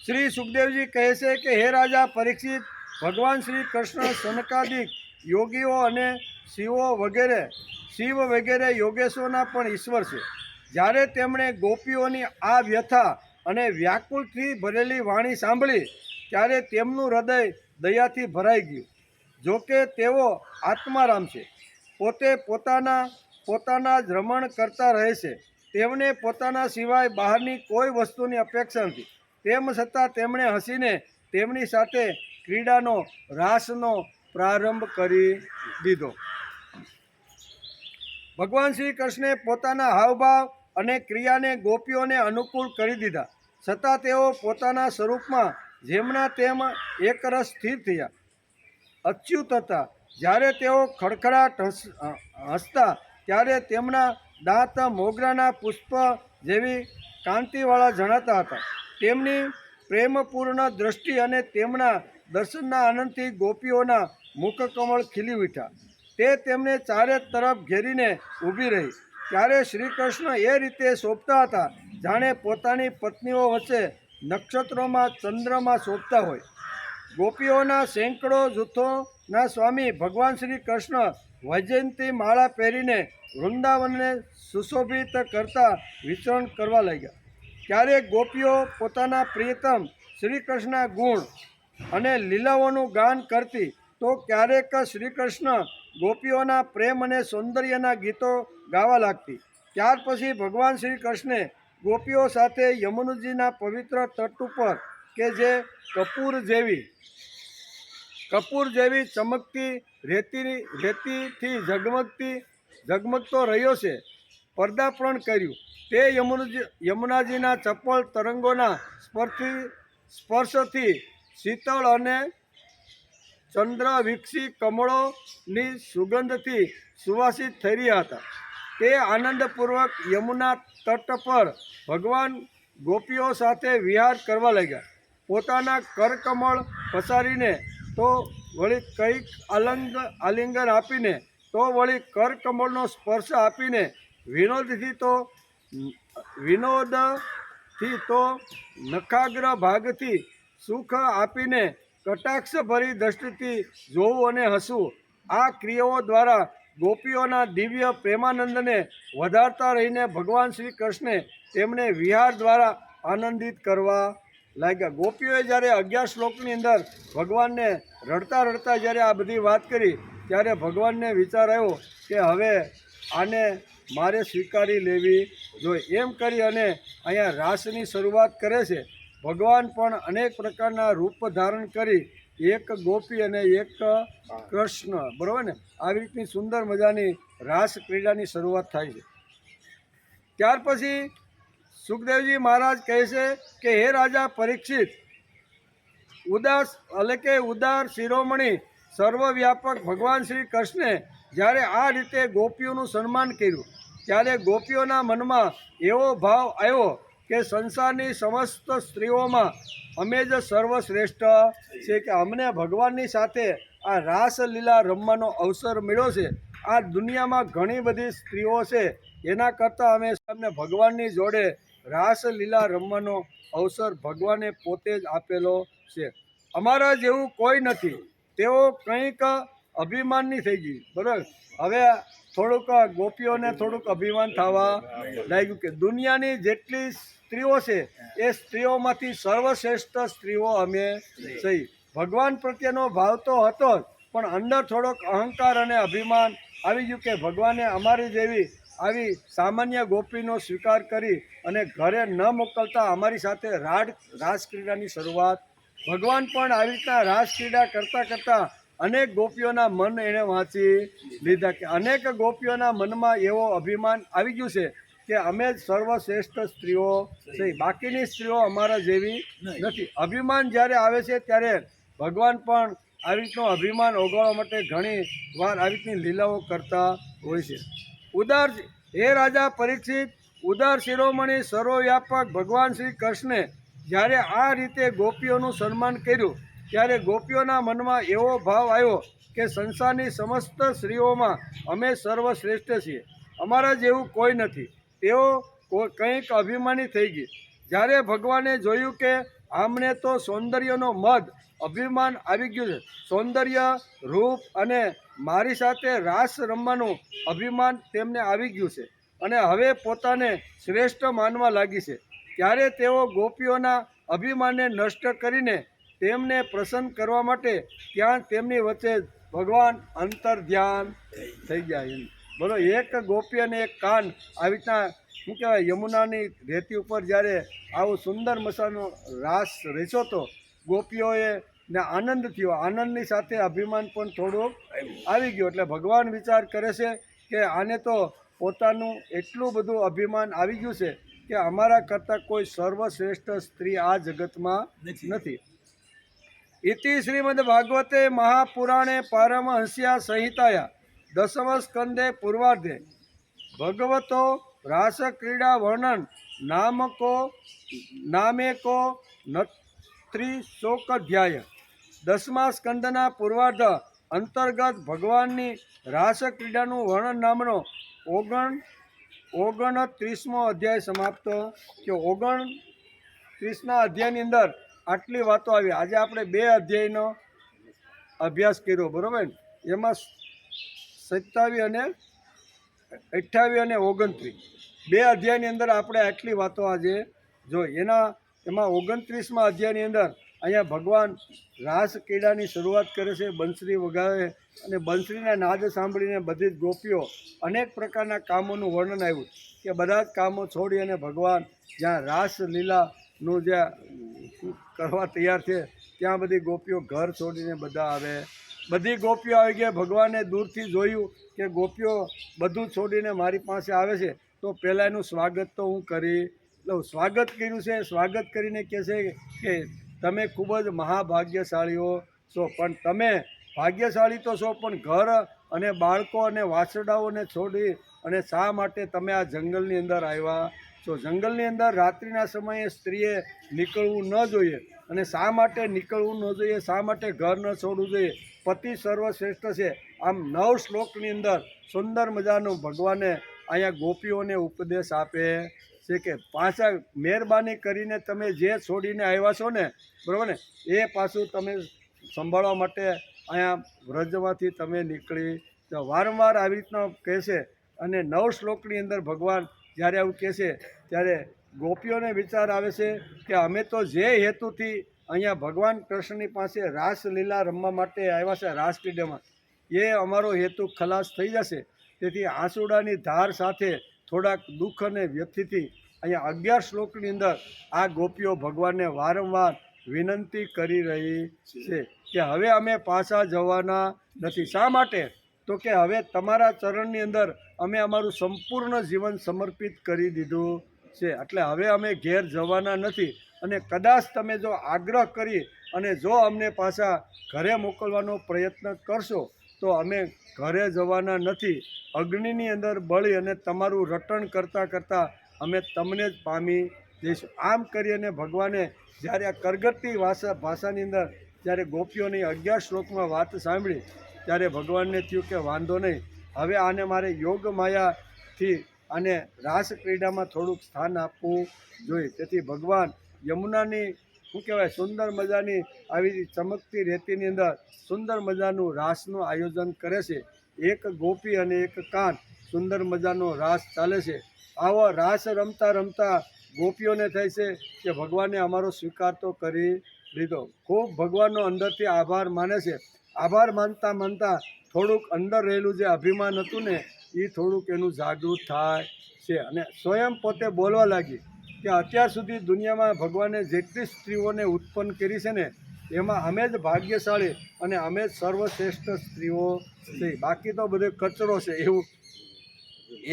શ્રી સુખદેવજી કહે છે કે હે રાજા પરીક્ષિત, ભગવાન શ્રી કૃષ્ણ સનકાદિક યોગીઓ અને શિવ વગેરે યોગેશોના પણ ઈશ્વર છે. જ્યારે તેમણે ગોપીઓની આ વ્યથા અને વ્યાકુળથી ભરેલી વાણી સાંભળી ત્યારે તેમનું હૃદય દયાથી ભરાઈ ગયું. જોકે તેઓ આત્મારામ છે, પોતે પોતાના જ રમણ કરતા રહે છે. તેમને પોતાના સિવાય બહારની કોઈ વસ્તુની અપેક્ષા નથી. તેમ છતાં તેમણે હસીને તેમની સાથે ક્રીડાનો રાસનો પ્રારંભ કરી દીધો. ભગવાન શ્રી કૃષ્ણે પોતાના હાવભાવ અને ક્રિયાને ગોપીઓને અનુકૂળ કરી દીધા, છતાં તેઓ પોતાના સ્વરૂપમાં જેમના તેમ એકરસ સ્થિર થયા, અચ્યુત હતા. જ્યારે તેઓ ખડખડાટ હસતા ત્યારે તેમના દાંત મોગરાના પુષ્પ જેવી કાંતિવાળા જણાતા હતા. તેમની પ્રેમપૂર્ણ દૃષ્ટિ અને તેમના દર્શનના આનંદથી ગોપીઓના મુખકમળ ખીલી ઉઠ્યા. તે તેમને ચારે તરફ ઘેરીને ઊભી રહી. ત્યારે શ્રી કૃષ્ણ એ રીતે શોભતા હતા જાણે પોતાની પત્નીઓ વચ્ચે નક્ષત્રોમાં ચંદ્રમાં શોભતા હોય. ગોપીઓના સેંકડો જૂથોના સ્વામી ભગવાન શ્રી કૃષ્ણ વૈજયંતી માળા પહેરીને વૃંદાવનને સુશોભિત કરતા વિચરણ કરવા લાગ્યા. ક્યારેક ગોપીઓ પોતાના પ્રિયતમ શ્રી કૃષ્ણના ગુણ અને લીલાઓનું ગાન કરતી તો ક્યારેક શ્રી કૃષ્ણ ગોપીઓના પ્રેમ અને સૌંદર્યના ગીતો ગાવા લાગતી. ત્યાર પછી ભગવાન શ્રી કૃષ્ણે ગોપીઓ સાથે યમુનાજીના પવિત્ર તટ ઉપર કે જે કપૂર જેવી ચમકતી રેતીથી ઝગમગતો રહ્યો છે, પર્દાપણ કર્યું. તે યમુનાજીના ચપળ તરંગોના સ્પર્શથી શીતળ અને ચંદ્રવિક્ષી કમળોની સુગંધથી સુવાસિત થઈ રહ્યા હતા. તે આનંદપૂર્વક યમુના તટ પર ભગવાન ગોપીઓ સાથે વિહાર કરવા લાગ્યા. પોતાના કરકમળ પસારીને તો વળી કંઈક આલિંગન આપીને તો વળી કરકમળનો સ્પર્શ આપીને વિનોદથી તો નખાગ્ર ભાગથી સુખ આપીને કટાક્ષભરી દ્રષ્ટિથી જોવું અને હસવું. આ ક્રિયાઓ દ્વારા ગોપીઓના દિવ્ય પ્રેમાનંદને વધારતા રહીને ભગવાન શ્રી કૃષ્ણે તેમને વિહાર દ્વારા આનંદિત કરવા લાગ્યા. ગોપીઓએ જ્યારે 11 શ્લોકની અંદર ભગવાનને રડતા રડતા જ્યારે આ બધી વાત કરી ત્યારે ભગવાનને વિચાર આવ્યો કે હવે આને મારે સ્વીકારી લેવી જોઈએ. એમ કરી અને અહીંયા રાસની શરૂઆત કરે છે. ભગવાન પણ અનેક પ્રકારના રૂપ ધારણ કરી એક ગોપી અને એક કૃષ્ણ, બરાબર ને, આવી રીતની સુંદર મજાની રાસ ક્રીડાની શરૂઆત થાય છે. ત્યાર પછી સુખદેવજી મહારાજ કહે છે કે હે રાજા પરીક્ષિત, ઉદાર શિરોમણી સર્વવ્યાપક ભગવાન શ્રી કૃષ્ણે જ્યારે આ રીતે ગોપીઓનું સન્માન કર્યું ત્યારે ગોપીઓના મનમાં એવો ભાવ આવ્યો કે સંસારની સમસ્ત સ્ત્રીઓમાં અમે જ સર્વશ્રેષ્ઠ છે, કે અમને ભગવાનની સાથે આ રાસલીલા રમવાનો અવસર મળ્યો છે. આ દુનિયામાં ઘણી બધી સ્ત્રીઓ છે, એના કરતાં અમે અમને ભગવાનની જોડે રાસલીલા રમવાનો અવસર ભગવાને પોતે જ આપેલો છે. અમારા જેવું કોઈ નથી. તેઓ કંઈક અભિમાનની થઈ ગઈ, બરાબર. હવે થોડુંક ગોપીઓને થોડુંક અભિમાન થવા લાગ્યું કે દુનિયાની જેટલી સ્ત્રીઓ છે એ સ્ત્રીઓમાંથી સર્વશ્રેષ્ઠ સ્ત્રીઓ અમે છીએ. ભગવાન પ્રત્યેનો ભાવ તો હતો જ, પણ અંદર થોડોક અહંકાર અને અભિમાન આવી ગયું કે ભગવાને અમારી જેવી આવી સામાન્ય ગોપીનો સ્વીકાર કરી અને ઘરે ન મોકલતા અમારી સાથે રાસક્રીડાની શરૂઆત. ભગવાન પણ આવી રીતના રાસક્રીડા કરતાં અનેક ગોપીઓના મન એણે વાંચી લીધા કે અનેક ગોપીઓના મનમાં એવો અભિમાન આવી ગયું છે કે અમે જ સર્વશ્રેષ્ઠ સ્ત્રીઓ છે, બાકીની સ્ત્રીઓ અમારા જેવી નથી. અભિમાન જ્યારે આવે છે ત્યારે ભગવાન પણ આવી રીતનું અભિમાન ઓગાળવા માટે ઘણી વાર આવી રીતની લીલાઓ કરતા હોય છે. હે રાજા પરીક્ષિત, ઉદાર શિરોમણી સર્વવ્યાપક ભગવાન શ્રી કૃષ્ણે જ્યારે આ રીતે ગોપીઓનું સન્માન કર્યું ત્યારે ગોપીઓના મનમાં એવો ભાવ આવ્યો કે સંસારની સમસ્ત સ્ત્રીઓમાં અમે સર્વશ્રેષ્ઠ છીએ, અમારા જેવું કોઈ નથી. તેઓ કંઈક અભિમાની થઈ ગઈ. જ્યારે ભગવાને જોયું કે આમને તો સૌંદર્યનો મદ અભિમાન આવી ગયું છે, સૌંદર્ય રૂપ અને મારી સાથે રાસ રમવાનું અભિમાન તેમને આવી ગયું છે, અને હવે પોતાને શ્રેષ્ઠ માનવા લાગી છે. ત્યારે તેઓ ગોપીઓના અભિમાનને નષ્ટ કરીને તેમને પ્રસન્ન કરવા માટે ત્યાં તેમની વચ્ચે ભગવાન અંતર ધ્યાન થઈ ગયા. એમ બોલો, એક ગોપી અને એક કાન આવી રીતના શું કહેવાય, યમુનાની રેતી ઉપર જ્યારે આવો સુંદર મસાનો રાસ રચ્યો તો ગોપીઓએ ને આનંદ થયો. આનંદની સાથે અભિમાન પણ થોડુંક આવી ગયું. એટલે ભગવાન વિચાર કરે છે કે આને તો પોતાનું એટલું બધું અભિમાન આવી ગયું છે કે અમારા કરતાં કોઈ સર્વશ્રેષ્ઠ સ્ત્રી આ જગતમાં નથી. ઇતિ શ્રીમદ ભાગવતે મહાપુરાણે પારમહંસ્યા સંહિતાયા દશમ સ્કંદે પૂર્વાર્ધે ભગવતો રાસ ક્રીડા વર્ણન નામેકો નત્રિશોકધ્યાય. 10મા સ્કંદના પૂર્વાર્ધ અંતર્ગત ભગવાનની રાસ ક્રીડાનું વર્ણન નામનો 29મો અધ્યાય સમાપ્ત થયો. 29ના અધ્યાયની અંદર આટલી વાતો આવી. આજે આપણે 2 અધ્યાયનો અભ્યાસ કર્યો, બરાબર. એમાં 27 અને 28 અને 29 2 અધ્યાયની અંદર આપણે આટલી વાતો આજે જોઈ. એમાં 29મા અધ્યાયની અંદર અહીંયા ભગવાન રાસ ક્રીડાની શરૂઆત કરે છે. બંસરી વગાડે અને બંસરીના નાદ સાંભળીને બધી જ ગોપીઓ અનેક પ્રકારના કામોનું વર્ણન આવ્યું કે બધા જ કામો છોડી અને ભગવાન જ્યાં રાસલીલાનું જ્યાં કરવા તૈયાર છે ત્યાં બધી ગોપીઓ ઘર છોડીને બધા આવે. બધી ગોપીઓ આવી ગયા. ભગવાને દૂરથી જોયું કે ગોપીઓ બધું છોડીને મારી પાસે આવે છે તો પહેલાં એનું સ્વાગત તો હું કરી લઉં. સ્વાગત કર્યું છે. સ્વાગત કરીને કહે છે કે તમે ખૂબ જ મહાભાગ્યશાળીઓ છો, પણ તમે ભાગ્યશાળી તો છો પણ ઘર અને બાળકો અને વાછરડાઓને છોડી અને શા માટે તમે આ જંગલની અંદર આવ્યા છો? જંગલની અંદર રાત્રિના સમયે સ્ત્રીએ નીકળવું ન જોઈએ. અને શા માટે નીકળવું ન જોઈએ? શા માટે ઘર ન છોડવું જોઈએ? પતિ સર્વશ્રેષ્ઠ છે. આમ 9 શ્લોકની અંદર સુંદર મજાનું ભગવાને અહીંયા ગોપીઓને ઉપદેશ આપે છે કે પાછા મહેરબાની કરીને તમે જે છોડીને આવ્યા છો ને, બરાબર ને, એ પાછું તમે સંભાળવા માટે અહીંયા વ્રજમાંથી તમે નીકળી જાઓ. વારંવાર આવી રીતના કહે છે. અને 9 શ્લોકની અંદર ભગવાન જ્યારે આવું કહે છે ત્યારે ગોપીઓને વિચાર આવે છે કે અમે તો જે હેતુથી અહીંયા ભગવાન કૃષ્ણની પાસે રાસલીલા રમવા માટે આવ્યા છે, રાસ ક્રીડામાં, એ અમારો હેતુ ખલાસ થઈ જશે. તેથી આંસુડાની ધાર સાથે થોડાક દુઃખ અને વ્યથિતથી અહીંયા 11 શ્લોકની અંદર આ ગોપીઓ ભગવાનને વારંવાર વિનંતી કરી રહી છે કે હવે અમે પાછા જવાના નથી. શા માટે? તો કે હવે તમારા ચરણની અંદર અમે અમારું સંપૂર્ણ જીવન સમર્પિત કરી દીધું છે. એટલે હવે અમે ઘેર જવાના નથી. અને કદાચ તમે જો આગ્રહ કરી અને જો અમને પાછા ઘરે મોકલવાનો પ્રયત્ન કરશો તો અમે ઘરે જવાના નથી. અગ્નિની અંદર બળી અને તમારું રટણ કરતાં કરતાં અમે તમને જ પામી જઈશું. આમ કરી અને ભગવાને જ્યારે આ કરગતી ભાષાની અંદર જ્યારે ગોપીઓની 11 શ્લોકમાં વાત સાંભળી ત્યારે ભગવાનને થયું કે વાંધો નહીં, હવે આને મારે યોગ માયાથી આને રાસ ક્રીડામાં થોડુંક સ્થાન આપવું જોઈએ. તેથી ભગવાન યમુનાની શું કહેવાય સુંદર મજાની આવી ચમકતી રેતીની અંદર સુંદર મજાનું રાસનું આયોજન કરે છે. એક ગોપી અને એક કાન સુંદર મજાનો રાસ ચાલે છે. આવો રાસ રમતા રમતા ગોપીઓને થાય છે કે ભગવાને અમારો સ્વીકાર તો કરી લીધો. ખૂબ ભગવાનનો અંદરથી આભાર માને છે. આભાર માનતા માનતા થોડુંક અંદર રહેલું જે અભિમાન હતું ને એ થોડુંક એનું જાગૃત થાય છે. અને સ્વયં પોતે બોલવા લાગી કે અત્યાર સુધી દુનિયામાં ભગવાને જેટલી સ્ત્રીઓને ઉત્પન્ન કરી છે ને એમાં અમે જ ભાગ્યશાળી અને અમે જ સર્વશ્રેષ્ઠ સ્ત્રીઓ છે. બાકી તો બધો કચરો છે.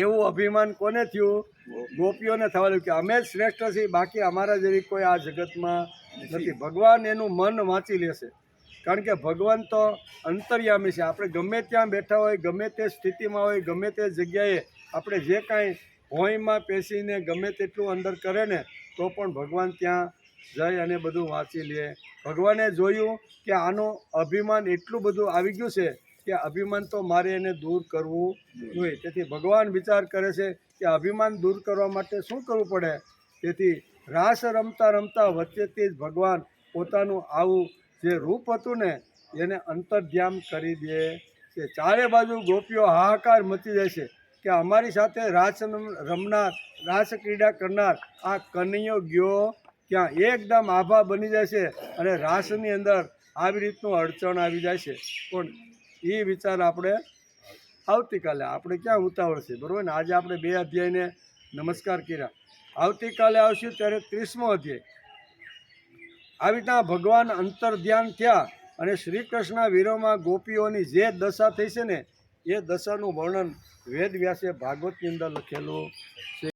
એવું અભિમાન કોને થયું? ગોપીઓને થવા લાગ્યું કે અમે જ શ્રેષ્ઠ છીએ, બાકી અમારા જેવી કોઈ આ જગતમાં નથી. ભગવાન એનું મન વાંચી લેશે. કારણ કે ભગવાન તો અંતર્યામી છે. આપણે ગમે ત્યાં બેઠા હોય, ગમે તે સ્થિતિમાં હોય, ગમે તે જગ્યાએ આપણે જે કાંઈ ભોંયમાં પેસીને ગમે તેટલું અંદર કરે ને તો પણ ભગવાન ત્યાં જઈ અને બધું વાંચી લે. ભગવાને જોયું કે આનું અભિમાન એટલું બધું આવી ગયું છે કે અભિમાન તો મારે એને દૂર કરવું જોઈએ. તેથી ભગવાન વિચાર કરે છે કે અભિમાન દૂર કરવા માટે શું કરવું પડે? તેથી રાસ રમતા રમતા વચ્ચેથી જ ભગવાન પોતાનું આવું જે રૂપ હતું ને એને અંતર્ધ્યાન કરી દે છે. ચારે બાજુ ગોપીઓ હાહાકાર મચી જાય છે કે અમારી સાથે રાસ રમનાર રાસ ક્રીડા કરનાર આ કનૈયો ગયો ક્યાં એકદમ આભા બની જાય છે અને રાસની અંદર આવી રીતનું અડચણ આવી જાય છે. પણ એ વિચાર આપણે આવતીકાલે આપણે ક્યાં ઉતાવળ છે બરાબર ને. આજે આપણે 2 અધ્યાયને નમસ્કાર કર્યા. આવતીકાલે આવશું ત્યારે 30મો અધ્યાય. આવી રીતના ભગવાન અંતર ધ્યાન થયા અને શ્રી કૃષ્ણ વીરોમાં ગોપીઓની જે દશા થઈ છે ને એ દશાનું વર્ણન વેદ વ્યાસે ભાગવતની અંદર લખેલું છે.